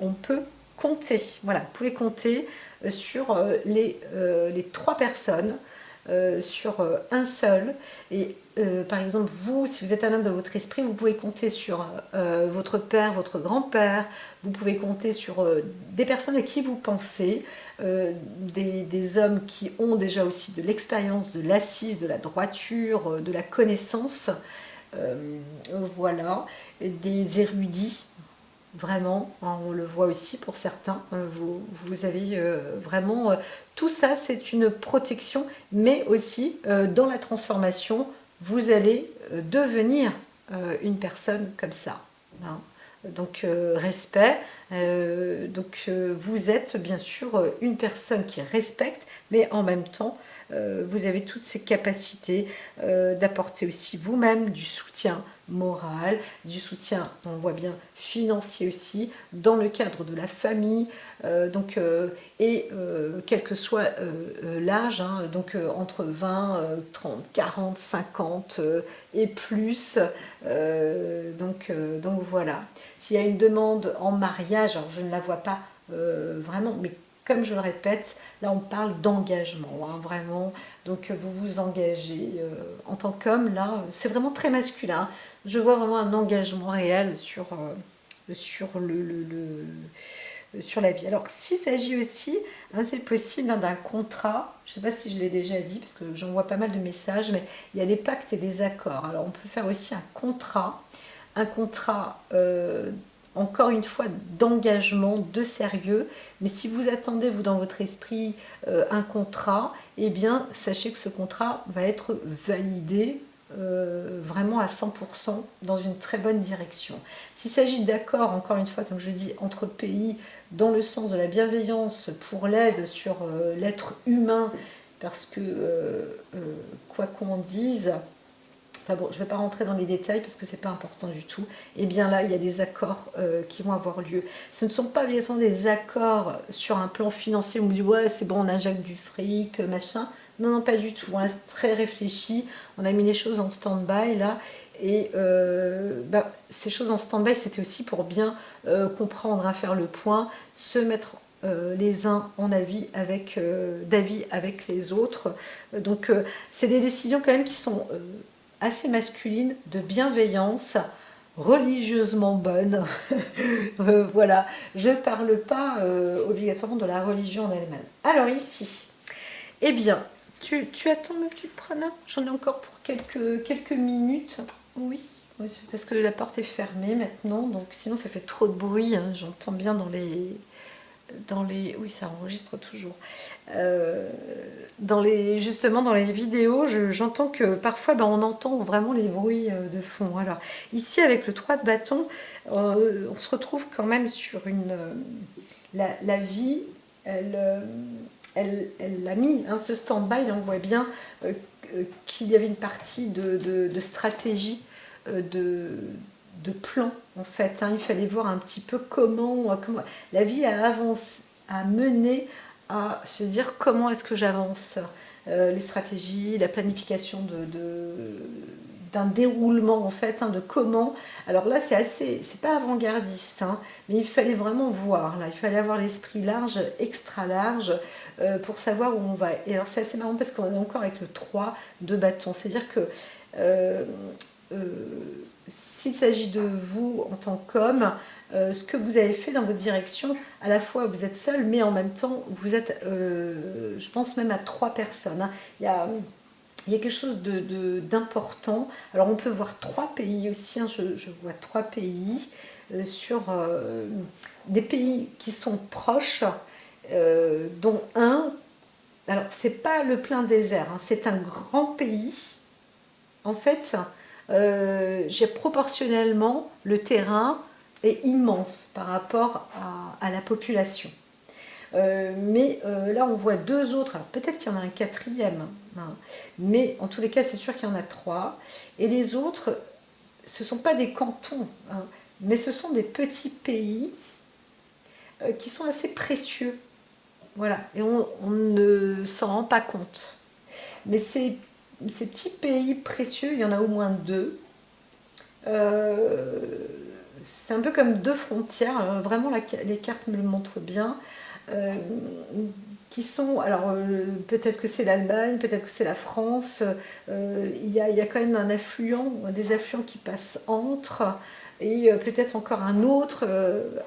on peut compter. Voilà, vous pouvez compter sur les trois personnes, sur un seul. Et par exemple, vous, si vous êtes un homme de votre esprit, vous pouvez compter sur votre père, votre grand-père, vous pouvez compter sur des personnes à qui vous pensez, des hommes qui ont déjà aussi de l'expérience, de l'assise, de la droiture, de la connaissance, voilà, des érudits. Vraiment, hein, on le voit aussi pour certains, vous avez vraiment... tout ça, c'est une protection, mais aussi dans la transformation, vous allez devenir une personne comme ça, hein. Donc respect, vous êtes bien sûr une personne qui respecte, mais en même temps vous avez toutes ces capacités d'apporter aussi vous-même du soutien moral, du soutien, on voit bien, financier aussi, dans le cadre de la famille, quel que soit l'âge, hein, entre 20, 30, 40, 50 et plus, donc voilà. S'il y a une demande en mariage, alors je ne la vois pas vraiment, mais comme je le répète, là on parle d'engagement, hein, vraiment. Donc vous vous engagez en tant qu'homme, là, c'est vraiment très masculin. Je vois vraiment un engagement réel sur la vie. Alors s'il s'agit aussi, hein, c'est possible, hein, d'un contrat, je ne sais pas si je l'ai déjà dit, parce que j'en vois pas mal de messages, mais il y a des pactes et des accords. Alors on peut faire aussi un contrat encore une fois d'engagement, de sérieux, mais si vous attendez, vous, dans votre esprit, un contrat, eh bien, sachez que ce contrat va être validé vraiment à 100% dans une très bonne direction. S'il s'agit d'accords, encore une fois, comme je dis, entre pays, dans le sens de la bienveillance pour l'aide sur l'être humain, parce que, quoi qu'on dise, enfin bon, je ne vais pas rentrer dans les détails parce que c'est pas important du tout. Et bien là, il y a des accords qui vont avoir lieu. Ce ne sont pas obligatoirement des accords sur un plan financier où on dit ouais, c'est bon, on injecte du fric, machin. Non, non, pas du tout. Hein, c'est très réfléchi. On a mis les choses en stand-by là. Et ces choses en stand-by, c'était aussi pour bien comprendre, à faire le point, se mettre les uns en d'avis avec les autres. Donc, c'est des décisions quand même qui sont assez masculine, de bienveillance, religieusement bonne. Voilà, je ne parle pas obligatoirement de la religion en elle-même. Alors ici, eh bien, tu attends ma petite Prana? J'en ai encore pour quelques minutes. Oui, oui, parce que la porte est fermée maintenant, donc sinon ça fait trop de bruit, hein, j'entends bien oui, ça enregistre toujours. Justement dans les vidéos, j'entends que parfois on entend vraiment les bruits de fond. Alors ici avec le 3 de bâton, on se retrouve quand même sur la vie, elle a mis, hein, ce stand-by, on voit bien qu'il y avait une partie de stratégie, de plan en fait, hein. Il fallait voir un petit peu comment la vie a mené à se dire comment est-ce que j'avance, les stratégies, la planification d'un déroulement en fait, hein, de comment. Alors là c'est pas avant-gardiste, hein, mais il fallait vraiment voir, là il fallait avoir l'esprit large, extra large, pour savoir où on va. Et alors c'est assez marrant parce qu'on est encore avec le 3 de bâton, c'est à dire que s'il s'agit de vous en tant qu'homme, ce que vous avez fait dans votre direction, à la fois vous êtes seul, mais en même temps vous êtes, je pense même à 3 personnes, hein. Il y a quelque chose d'important. Alors on peut voir 3 pays aussi, hein. Je vois 3 pays sur des pays qui sont proches, dont un, alors c'est pas le plein désert, hein, c'est un grand pays. En fait, j'ai proportionnellement le terrain est immense par rapport à la population. Mais là, on voit 2 autres. Alors peut-être qu'il y en a un 4e, hein, mais en tous les cas, c'est sûr qu'il y en a 3. Et les autres, ce ne sont pas des cantons, hein, mais ce sont des petits pays qui sont assez précieux. Voilà, et on ne s'en rend pas compte. Mais ces petits pays précieux, il y en a au moins 2. C'est un peu comme 2 frontières, vraiment les cartes me le montrent bien, qui sont, alors peut-être que c'est l'Allemagne, peut-être que c'est la France, il y a quand même des affluents qui passent entre, et peut-être encore un autre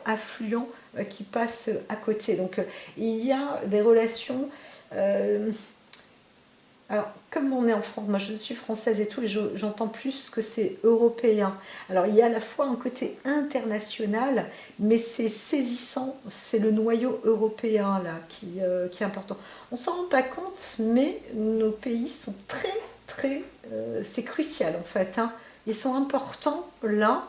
affluent qui passe à côté. Donc il y a des relations. Alors, comme on est en France, moi je suis française et tout, et j'entends plus que c'est européen. Alors, il y a à la fois un côté international, mais c'est saisissant, c'est le noyau européen là qui est important. On s'en rend pas compte, mais nos pays sont très, c'est crucial en fait, hein. Ils sont importants là,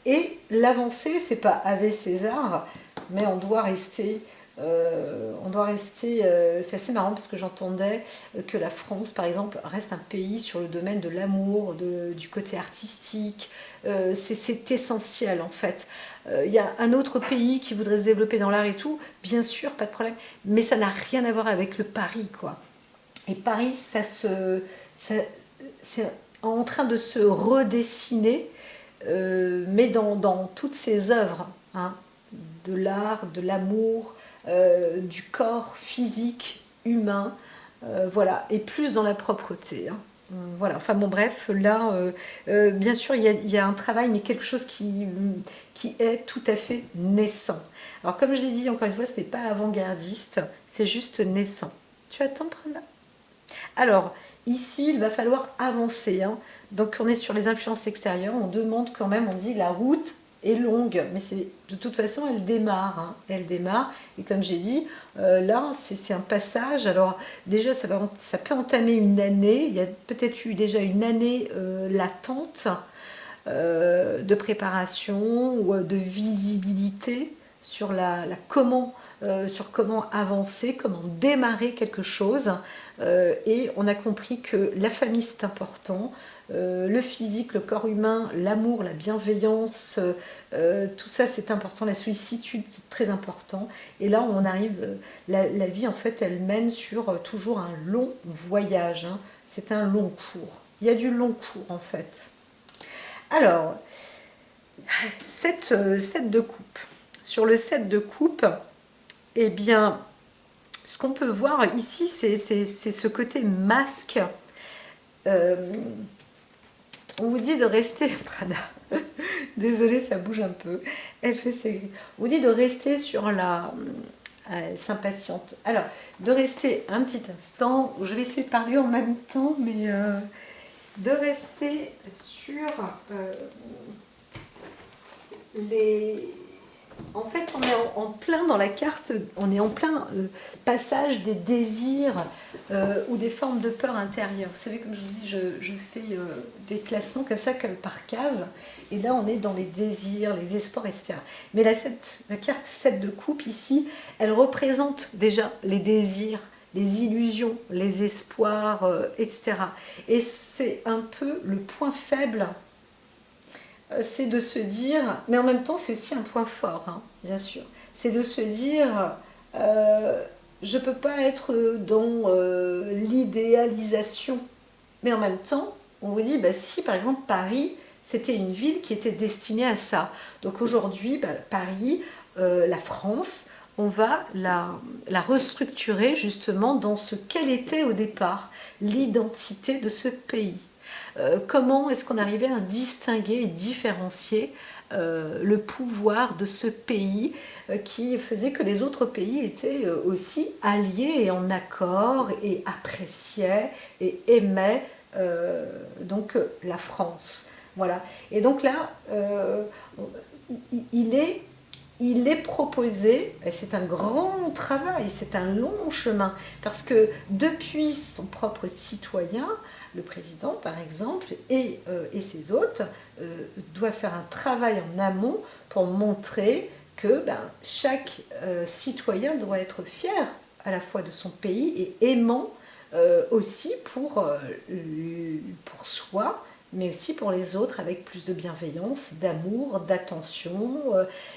et l'avancée, c'est pas Ave César, mais on doit rester On doit rester, c'est assez marrant parce que j'entendais que la France, par exemple, reste un pays sur le domaine de l'amour, du côté artistique. C'est essentiel en fait. Il y a un autre pays qui voudrait se développer dans l'art et tout, bien sûr, pas de problème, mais ça n'a rien à voir avec le Paris, quoi. Et Paris, c'est en train de se redessiner, mais dans toutes ses œuvres, hein, de l'art, de l'amour, du corps physique, humain, voilà, et plus dans la propreté, hein. Voilà, enfin bon, bref, là, bien sûr, il y a un travail, mais quelque chose qui est tout à fait naissant. Alors, comme je l'ai dit, encore une fois, ce n'est pas avant-gardiste, c'est juste naissant. Tu attends, Prana? Alors, ici, il va falloir avancer, hein. Donc, on est sur les influences extérieures. On demande quand même, on dit la route est longue, mais c'est de toute façon, elle démarre, hein. Elle démarre. Et comme j'ai dit, là, c'est un passage. Alors, déjà, ça peut entamer une année. Il y a peut-être eu déjà une année latente de préparation ou de visibilité sur sur comment avancer, comment démarrer quelque chose. Et on a compris que la famille c'est important, le physique, le corps humain, l'amour, la bienveillance, tout ça c'est important, la sollicitude c'est très important. Et là on arrive, la vie en fait elle mène sur toujours un long voyage, hein. C'est un long cours. Il y a du long cours en fait. Alors, set de coupe. Sur le set de coupe, eh bien, ce qu'on peut voir ici, c'est ce côté masque. On vous dit de rester, Prada, désolée, ça bouge un peu. Elle fait ses... On vous dit de rester sur la... Elle s'impatiente. Alors, de rester un petit instant, je vais essayer de parler en même temps, mais de rester sur les... En fait, on est en plein dans la carte, on est en plein passage des désirs ou des formes de peur intérieure. Vous savez, comme je vous dis, je fais des classements comme ça, par case. Et là, on est dans les désirs, les espoirs, etc. Mais la carte 7 de coupe, ici, elle représente déjà les désirs, les illusions, les espoirs, etc. Et c'est un peu le point faible, c'est de se dire, mais en même temps c'est aussi un point fort, hein, bien sûr, c'est de se dire, je ne peux pas être dans l'idéalisation, mais en même temps, on vous dit, bah, si par exemple Paris, c'était une ville qui était destinée à ça. Donc aujourd'hui, bah, Paris, la France, on va la restructurer justement dans ce qu'elle était au départ, l'identité de ce pays. Comment est-ce qu'on arrivait à distinguer et différencier le pouvoir de ce pays qui faisait que les autres pays étaient aussi alliés et en accord et appréciaient et aimaient donc la France. Voilà. Et donc là, il est proposé, et c'est un grand travail, c'est un long chemin, parce que depuis son propre citoyen, le président par exemple, et ses hôtes, doivent faire un travail en amont pour montrer que chaque citoyen doit être fier à la fois de son pays et aimant aussi pour soi, mais aussi pour les autres, avec plus de bienveillance, d'amour, d'attention,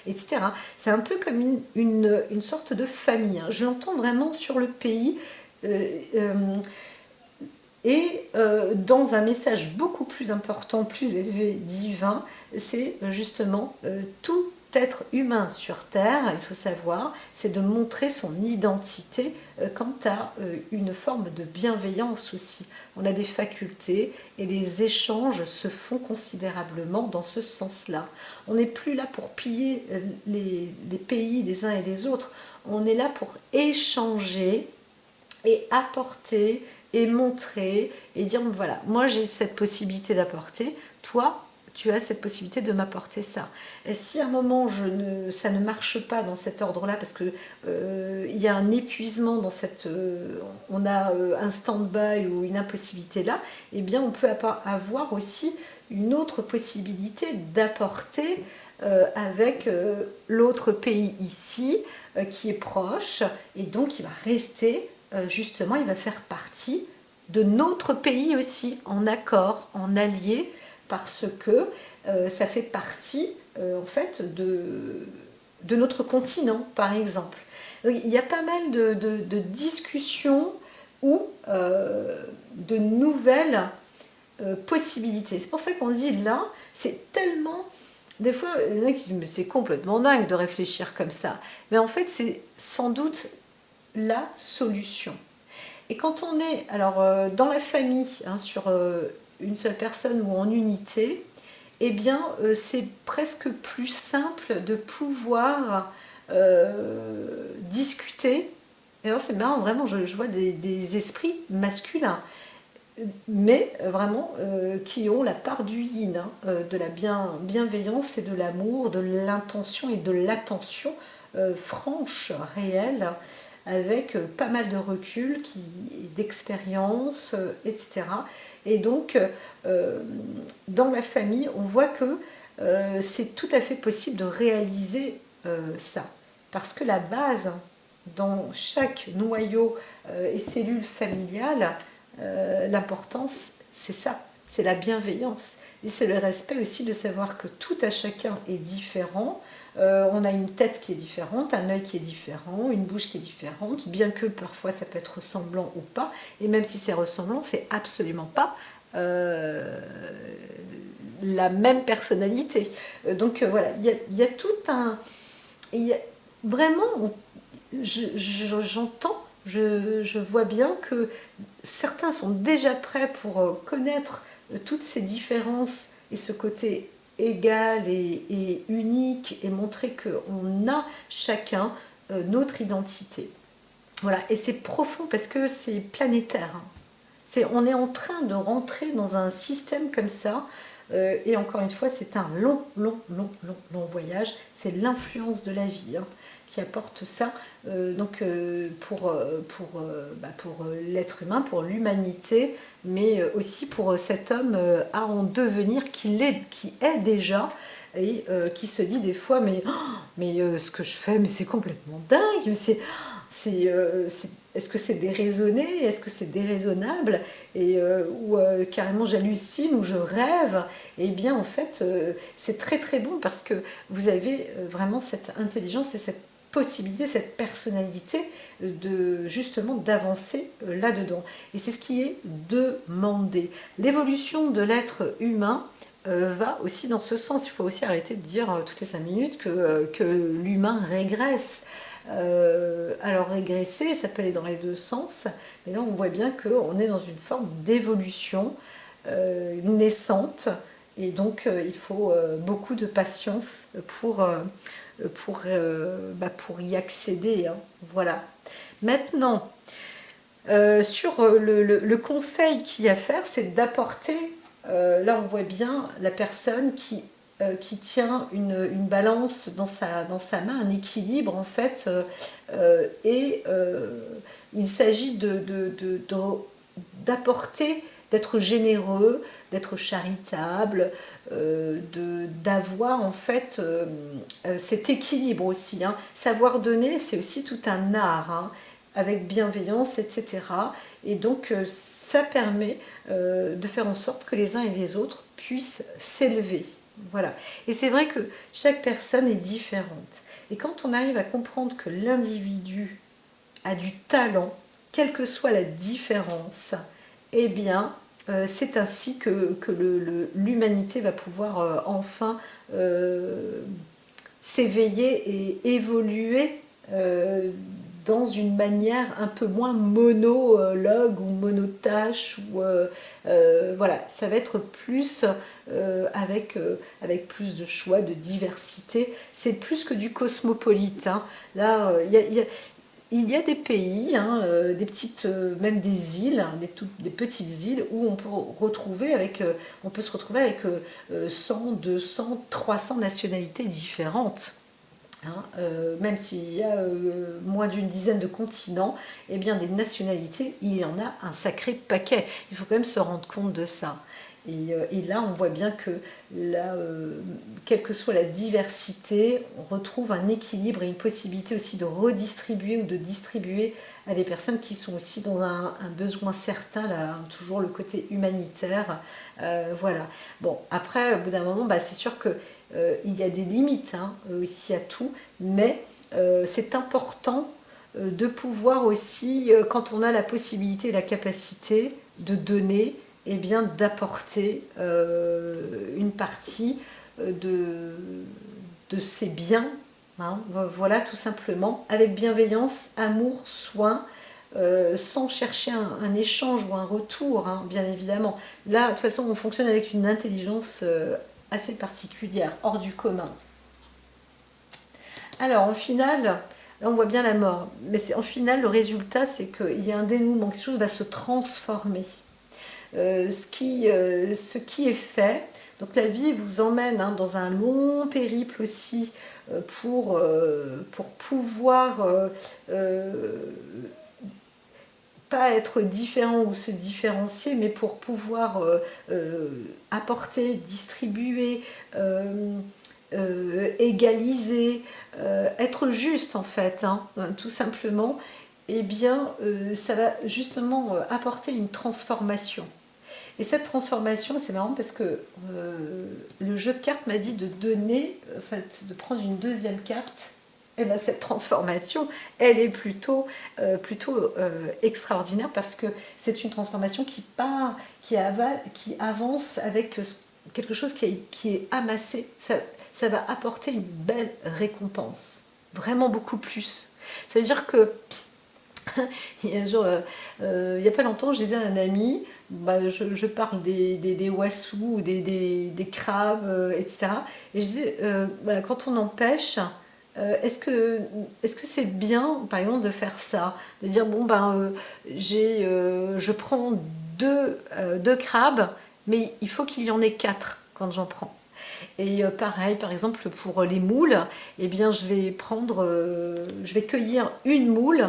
etc. C'est un peu comme une sorte de famille, hein. Je l'entends vraiment sur le pays, dans un message beaucoup plus important, plus élevé, divin, c'est justement tout être humain sur Terre, il faut savoir, c'est de montrer son identité quant à une forme de bienveillance aussi. On a des facultés et les échanges se font considérablement dans ce sens-là. On n'est plus là pour piller les pays des uns et des autres, on est là pour échanger et apporter et montrer et dire voilà, moi j'ai cette possibilité d'apporter, toi tu as cette possibilité de m'apporter ça. Et si à un moment ça ne marche pas dans cet ordre-là, parce que il y a un épuisement dans on a un stand-by ou une impossibilité là, eh bien on peut avoir aussi une autre possibilité d'apporter avec l'autre pays ici qui est proche, et donc il va rester, justement, il va faire partie de notre pays aussi, en accord, en allié, parce que ça fait partie en fait de notre continent, par exemple. Donc, il y a pas mal de discussions ou de nouvelles possibilités. C'est pour ça qu'on dit là, c'est tellement... Des fois, il y en a qui disent, mais c'est complètement dingue de réfléchir comme ça. Mais en fait, c'est sans doute la solution. Et quand on est alors dans la famille, hein, sur une seule personne ou en unité, eh bien, c'est presque plus simple de pouvoir discuter. Et alors, c'est marrant, vraiment, je vois des esprits masculins, mais vraiment qui ont la part du yin, hein, de la bienveillance et de l'amour, de l'intention et de l'attention franche, réelle, avec pas mal de recul, d'expérience, etc. Et donc, dans la famille, on voit que c'est tout à fait possible de réaliser ça. Parce que la base, dans chaque noyau et cellule familiale, l'importance, c'est ça, c'est la bienveillance. Et c'est le respect aussi de savoir que tout à chacun est différent. On a une tête qui est différente, un œil qui est différent, une bouche qui est différente, bien que parfois ça peut être ressemblant ou pas. Et même si c'est ressemblant, c'est absolument pas la même personnalité. Donc voilà, il y a tout un... Vraiment, j'entends, je vois bien que certains sont déjà prêts pour connaître toutes ces différences et ce côté égal et unique, et montrer qu'on a chacun notre identité. Voilà, et c'est profond parce que c'est planétaire. On est en train de rentrer dans un système comme ça, et encore une fois, c'est un long voyage. C'est l'influence de la vie, hein, qui apporte ça. Donc pour l'être humain, pour l'humanité, mais aussi pour cet homme à en devenir, qui est déjà, et qui se dit des fois, mais ce que je fais, mais c'est complètement dingue, est-ce que c'est déraisonné, est-ce que c'est déraisonnable, et ou carrément j'hallucine ou je rêve. Et bien en fait, c'est très très bon, parce que vous avez vraiment cette intelligence et cette possibilité, cette personnalité de justement d'avancer là-dedans. Et c'est ce qui est demandé. L'évolution de l'être humain va aussi dans ce sens. Il faut aussi arrêter de dire toutes les 5 minutes que l'humain régresse. Alors régresser, ça peut aller dans les deux sens, mais là on voit bien qu'on est dans une forme d'évolution naissante, et donc il faut beaucoup de patience pour y accéder, hein. Voilà. Maintenant, sur le conseil qu'il y a à faire, c'est d'apporter, là on voit bien la personne qui tient une balance dans sa main, un équilibre en fait, et il s'agit d'apporter, d'être généreux, d'être charitable, d'avoir en fait cet équilibre aussi, hein. Savoir donner, c'est aussi tout un art, hein, avec bienveillance, etc. Et donc ça permet de faire en sorte que les uns et les autres puissent s'élever. Voilà. Et c'est vrai que chaque personne est différente. Et quand on arrive à comprendre que l'individu a du talent, quelle que soit la différence, eh bien, c'est ainsi que l'humanité va pouvoir enfin s'éveiller et évoluer dans une manière un peu moins monologue ou monotache, ou voilà, ça va être plus avec plus de choix, de diversité. C'est plus que du cosmopolite, hein. Là, il y a des pays, hein, des petites, même des îles, hein, des petites îles où on peut se retrouver avec 100, 200, 300 nationalités différentes. Hein, même s'il y a moins d'une dizaine de continents, eh bien des nationalités, il y en a un sacré paquet. Il faut quand même se rendre compte de ça. Et là, on voit bien que là, quelle que soit la diversité, on retrouve un équilibre et une possibilité aussi de redistribuer ou de distribuer à des personnes qui sont aussi dans un besoin certain, là, hein, toujours le côté humanitaire. Voilà. Bon, après, au bout d'un moment, bah, c'est sûr que il y a des limites, hein, aussi à tout, mais c'est important de pouvoir aussi, quand on a la possibilité et la capacité de donner, eh bien d'apporter une partie de ses biens, hein, voilà, tout simplement, avec bienveillance, amour, soin, sans chercher un échange ou un retour, hein, bien évidemment. Là, de toute façon, on fonctionne avec une intelligence assez particulière, hors du commun. Alors, en finale, là, on voit bien la mort, mais en finale, le résultat, c'est qu'il y a un dénouement, quelque chose va se transformer. Ce qui est fait. Donc la vie vous emmène, hein, dans un long périple aussi pour pouvoir pas être différent ou se différencier, mais pour pouvoir apporter, distribuer, égaliser, être juste en fait, hein, tout simplement, eh bien ça va justement apporter une transformation. Et cette transformation, c'est marrant parce que le jeu de cartes m'a dit de donner, en fait, de prendre une deuxième carte. Et bien cette transformation, elle est plutôt extraordinaire parce que c'est une transformation qui part, qui avance avec quelque chose qui est amassé. Ça va apporter une belle récompense, vraiment beaucoup plus. Ça veut dire que il y a, il y a pas longtemps, je disais à un ami, bah, je parle des wassous, ou des crabes, etc. Et je disais, voilà, quand on en pêche, est-ce que c'est bien, par exemple, de faire ça? De dire, bon, ben, je prends deux crabes, mais il faut qu'il y en ait quatre quand j'en prends. Et pareil, par exemple, pour les moules, eh bien, je vais cueillir une moule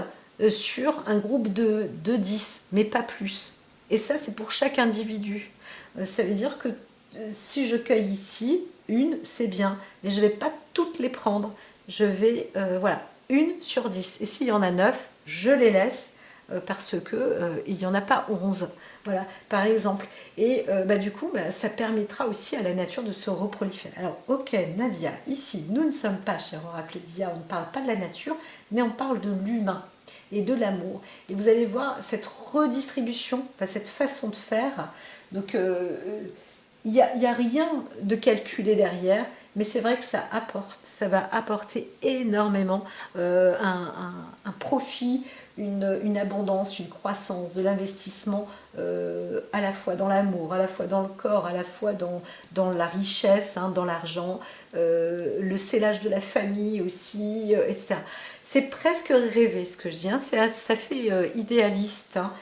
sur un groupe de 10, mais pas plus. Et ça, c'est pour chaque individu. Ça veut dire que si je cueille ici, une, c'est bien. Mais je ne vais pas toutes les prendre. Je vais, voilà, une sur 10. Et s'il y en a 9, je les laisse parce que il n'y en a pas 11. Voilà, par exemple. Et bah, du coup, bah, ça permettra aussi à la nature de se reproliférer. Alors, ok, Nadia, ici, nous ne sommes pas chez Oracle Dia, on ne parle pas de la nature, mais on parle de l'humain et de l'amour. Et vous allez voir cette redistribution, enfin, cette façon de faire. Donc, il n'y a rien de calculé derrière, mais c'est vrai que ça va apporter énormément un profit, une abondance, une croissance, de l'investissement, à la fois dans l'amour, à la fois dans le corps, à la fois dans la richesse, hein, dans l'argent, le scellage de la famille aussi, etc. C'est presque rêvé ce que je dis, hein. Ça fait idéaliste, hein.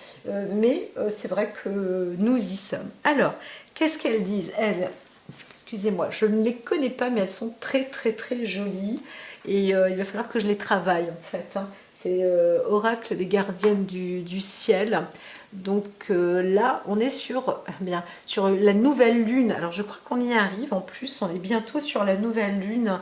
Mais c'est vrai que nous y sommes. Alors, qu'est-ce qu'elles disent, elles? Excusez-moi, je ne les connais pas, mais elles sont très très très jolies. Et il va falloir que je les travaille en fait, hein. C'est Oracle des gardiennes du ciel. Donc là, on est sur la nouvelle lune. Alors je crois qu'on y arrive en plus, on est bientôt sur la nouvelle lune.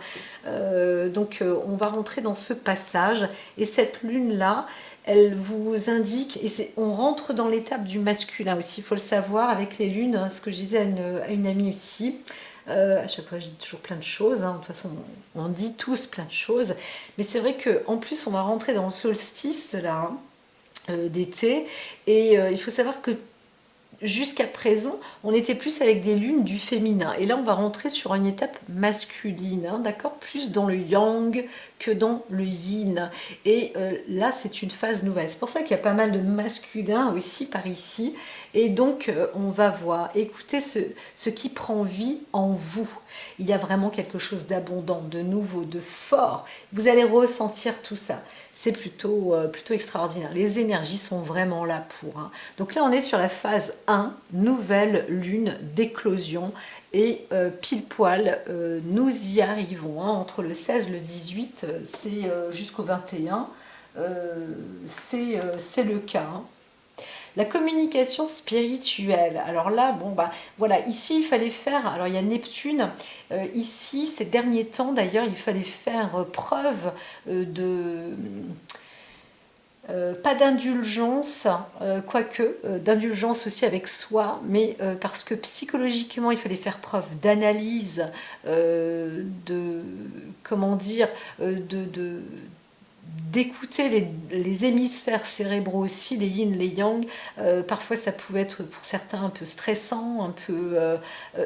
Donc on va rentrer dans ce passage. Et cette lune-là, elle vous indique, et on rentre dans l'étape du masculin aussi, il faut le savoir, avec les lunes, hein, ce que je disais à une amie aussi. À chaque fois, je dis toujours plein de choses, hein. De toute façon, on dit tous plein de choses. Mais c'est vrai qu'en plus, on va rentrer dans le solstice là, hein, d'été. Et il faut savoir que jusqu'à présent, on était plus avec des lunes du féminin. Et là, on va rentrer sur une étape masculine, hein, d'accord? Plus dans le yang que dans le yin. Et là, c'est une phase nouvelle. C'est pour ça qu'il y a pas mal de masculins aussi par ici. Et donc, on va voir, écoutez ce qui prend vie en vous. Il y a vraiment quelque chose d'abondant, de nouveau, de fort. Vous allez ressentir tout ça. C'est plutôt extraordinaire. Les énergies sont vraiment là pour, hein. Donc là, on est sur la phase 1, nouvelle lune d'éclosion. Et pile poil, nous y arrivons, hein, entre le 16 et le 18, c'est jusqu'au 21. C'est le cas, hein. La communication spirituelle. Alors là, bon, bah, voilà, ici, il fallait faire... Alors, il y a Neptune. Ici, ces derniers temps, d'ailleurs, il fallait faire preuve de... pas d'indulgence, quoique, d'indulgence aussi avec soi, mais parce que psychologiquement, il fallait faire preuve d'analyse, de, comment dire, d'écouter les hémisphères cérébraux aussi, les yin, les yang. Parfois, ça pouvait être pour certains un peu stressant, un peu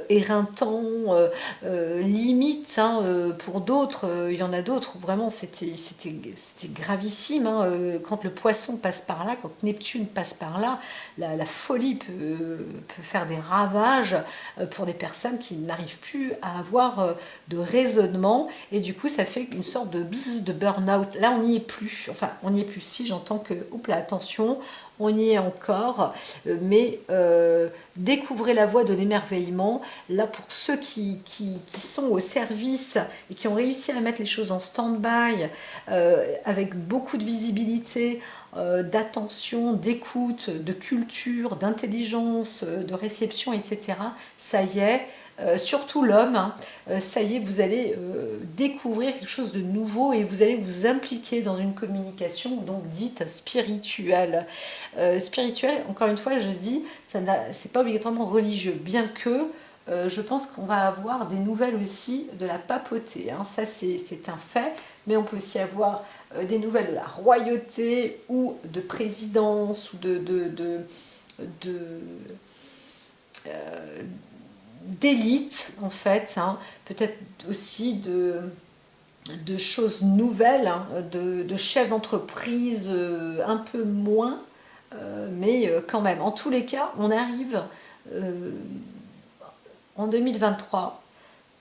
éreintant, limite. Hein, pour d'autres, il y en a d'autres où vraiment c'était gravissime. Hein, quand le poisson passe par là, quand Neptune passe par là, la folie peut faire des ravages pour des personnes qui n'arrivent plus à avoir de raisonnement. Et du coup, ça fait une sorte de bzz, de burn-out. Là, on n'y est plus. Enfin, on n'y est plus. Si j'entends que, oups là, attention, on y est encore. Mais découvrez la voie de l'émerveillement. Là, pour ceux qui sont au service et qui ont réussi à mettre les choses en stand-by, avec beaucoup de visibilité, d'attention, d'écoute, de culture, d'intelligence, de réception, etc. Ça y est, surtout l'homme, hein, ça y est, vous allez découvrir quelque chose de nouveau et vous allez vous impliquer dans une communication donc dite spirituelle. Spirituelle, encore une fois, je dis, c'est pas obligatoirement religieux, bien que je pense qu'on va avoir des nouvelles aussi de la papauté. Hein. Ça, c'est un fait, mais on peut aussi avoir des nouvelles de la royauté ou de présidence ou d'élite, en fait. Hein. Peut-être aussi de choses nouvelles, hein, de chefs d'entreprise un peu moins, mais quand même. En tous les cas, on arrive en 2023.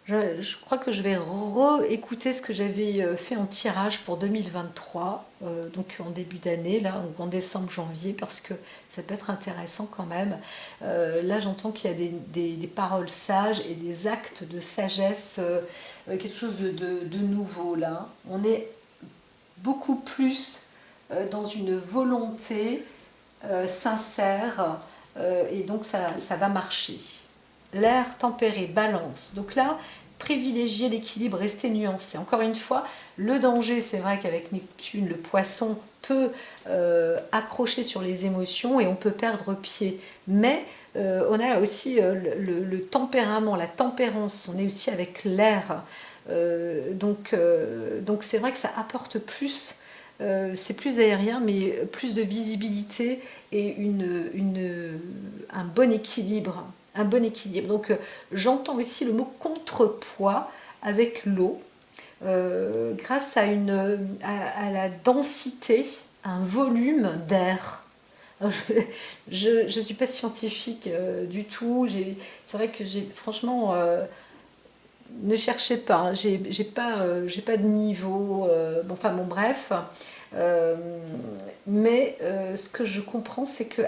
Je crois que je vais réécouter ce que j'avais fait en tirage pour 2023, donc en début d'année, là, ou en décembre, janvier, parce que ça peut être intéressant quand même. Là, j'entends qu'il y a des paroles sages et des actes de sagesse, quelque chose de nouveau, là. On est beaucoup plus dans une volonté sincère, et donc ça va marcher. L'air tempéré, balance. Donc là, privilégier l'équilibre, rester nuancé. Encore une fois, le danger, c'est vrai qu'avec Neptune, le poisson peut accrocher sur les émotions et on peut perdre pied. Mais on a aussi le tempérament, la tempérance. On est aussi avec l'air. Donc c'est vrai que ça apporte plus. C'est plus aérien, mais plus de visibilité et un bon équilibre. Un bon équilibre. Donc j'entends aussi le mot contrepoids avec l'eau, grâce à la densité, un volume d'air. Je ne suis pas scientifique du tout. C'est vrai que franchement, ne cherchez pas. Hein, j'ai pas de niveau. Bon, enfin bon, bref. Mais ce que je comprends, c'est que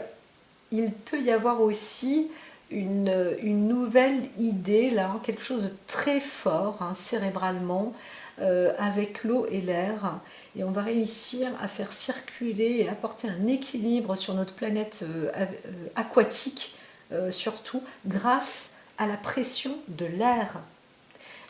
il peut y avoir aussi une nouvelle idée, là, quelque chose de très fort, hein, cérébralement, avec l'eau et l'air. Et on va réussir à faire circuler et apporter un équilibre sur notre planète aquatique, surtout grâce à la pression de l'air.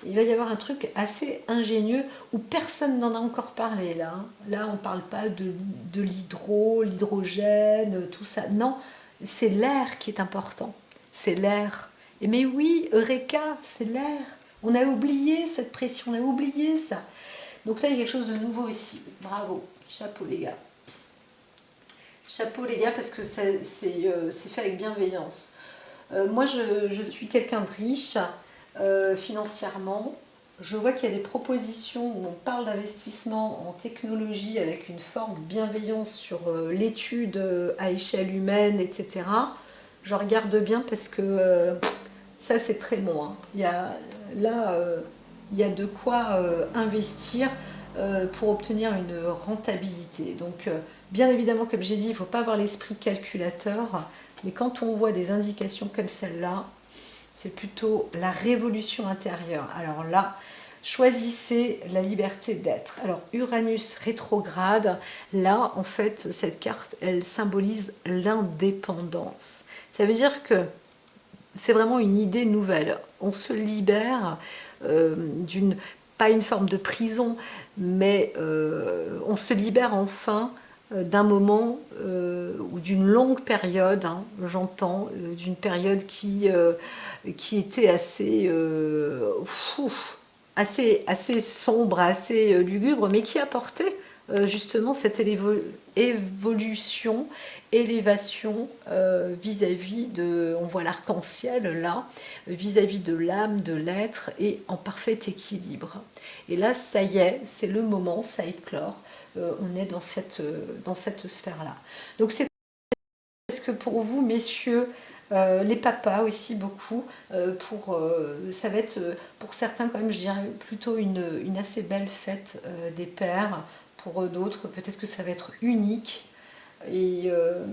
Il va y avoir un truc assez ingénieux où personne n'en a encore parlé là. Hein. Là, on ne parle pas de l'hydrogène, tout ça. Non, c'est l'air qui est important. C'est l'air. Et mais oui, Eureka, c'est l'air. On a oublié cette pression, on a oublié ça. Donc là, il y a quelque chose de nouveau ici. Bravo, chapeau les gars. Chapeau les gars, parce que c'est fait avec bienveillance. Moi, je suis quelqu'un de riche financièrement. Je vois qu'il y a des propositions où on parle d'investissement en technologie avec une forte bienveillance sur l'étude à échelle humaine, etc. Je regarde bien parce que ça, c'est très bon. Hein. Il y a de quoi investir pour obtenir une rentabilité. Donc, bien évidemment, comme j'ai dit, il ne faut pas avoir l'esprit calculateur, mais quand on voit des indications comme celle-là, c'est plutôt la révolution intérieure. Alors là, choisissez la liberté d'être. Alors Uranus rétrograde, là en fait cette carte elle symbolise l'indépendance. Ça veut dire que c'est vraiment une idée nouvelle. On se libère d'une, pas une forme de prison, mais on se libère enfin d'un moment ou d'une longue période, hein, j'entends, d'une période qui était assez sombre, assez lugubre, mais qui apportait justement cette évolution, élévation vis-à-vis de, on voit l'arc-en-ciel là, vis-à-vis de l'âme, de l'être, et en parfait équilibre. Et là, ça y est, c'est le moment, ça éclore, on est dans cette sphère-là. Donc c'est est-ce que pour vous, messieurs, les papas aussi beaucoup, ça va être pour certains quand même, je dirais plutôt une assez belle fête des pères. Pour d'autres, peut-être que ça va être unique. Et, euh,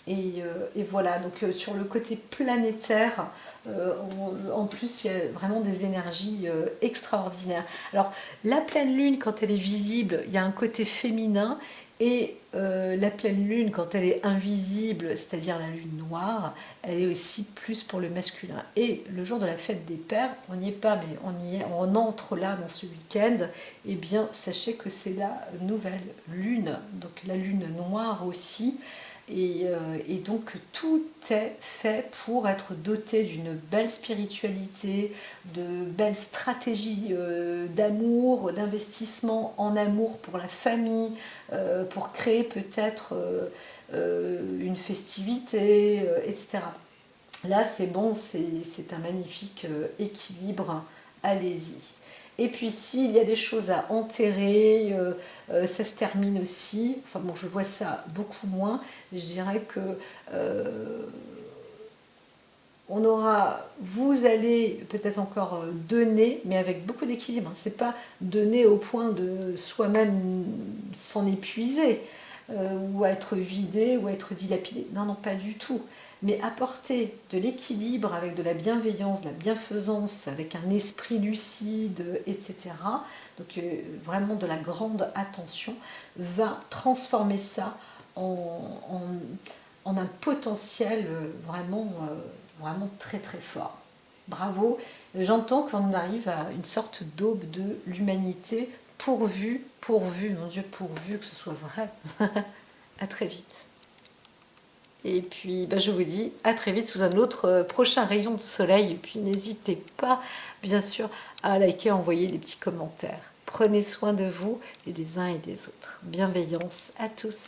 et voilà, donc sur le côté planétaire, en plus, il y a vraiment des énergies extraordinaires. Alors, la pleine lune, quand elle est visible, il y a un côté féminin, et la pleine lune, quand elle est invisible, c'est-à-dire la lune noire, elle est aussi plus pour le masculin. Et le jour de la fête des pères, on n'y est pas, mais on y est, on entre là dans ce week-end, et bien sachez que c'est la nouvelle lune, donc la lune noire aussi, et donc tout est fait pour être doté d'une belle spiritualité, de belles stratégies d'amour, d'investissement en amour pour la famille, pour créer peut-être une festivité, etc. Là c'est bon, c'est un magnifique équilibre, allez-y. Et puis s'il y a des choses à enterrer, ça se termine aussi. Enfin bon, je vois ça beaucoup moins. Je dirais que on aura, vous allez peut-être encore donner, mais avec beaucoup d'équilibre. C'est pas donner au point de soi-même s'en épuiser, ou à être vidé, ou à être dilapidé. Non, non, pas du tout. Mais apporter de l'équilibre avec de la bienveillance, de la bienfaisance, avec un esprit lucide, etc. Donc vraiment de la grande attention, va transformer ça en un potentiel vraiment très très fort. Bravo, j'entends qu'on arrive à une sorte d'aube de l'humanité, pourvu, mon Dieu, pourvu que ce soit vrai. À très vite. Et puis je vous dis à très vite sous un autre prochain rayon de soleil. Et puis n'hésitez pas, bien sûr, à liker, à envoyer des petits commentaires. Prenez soin de vous et des uns et des autres. Bienveillance à tous.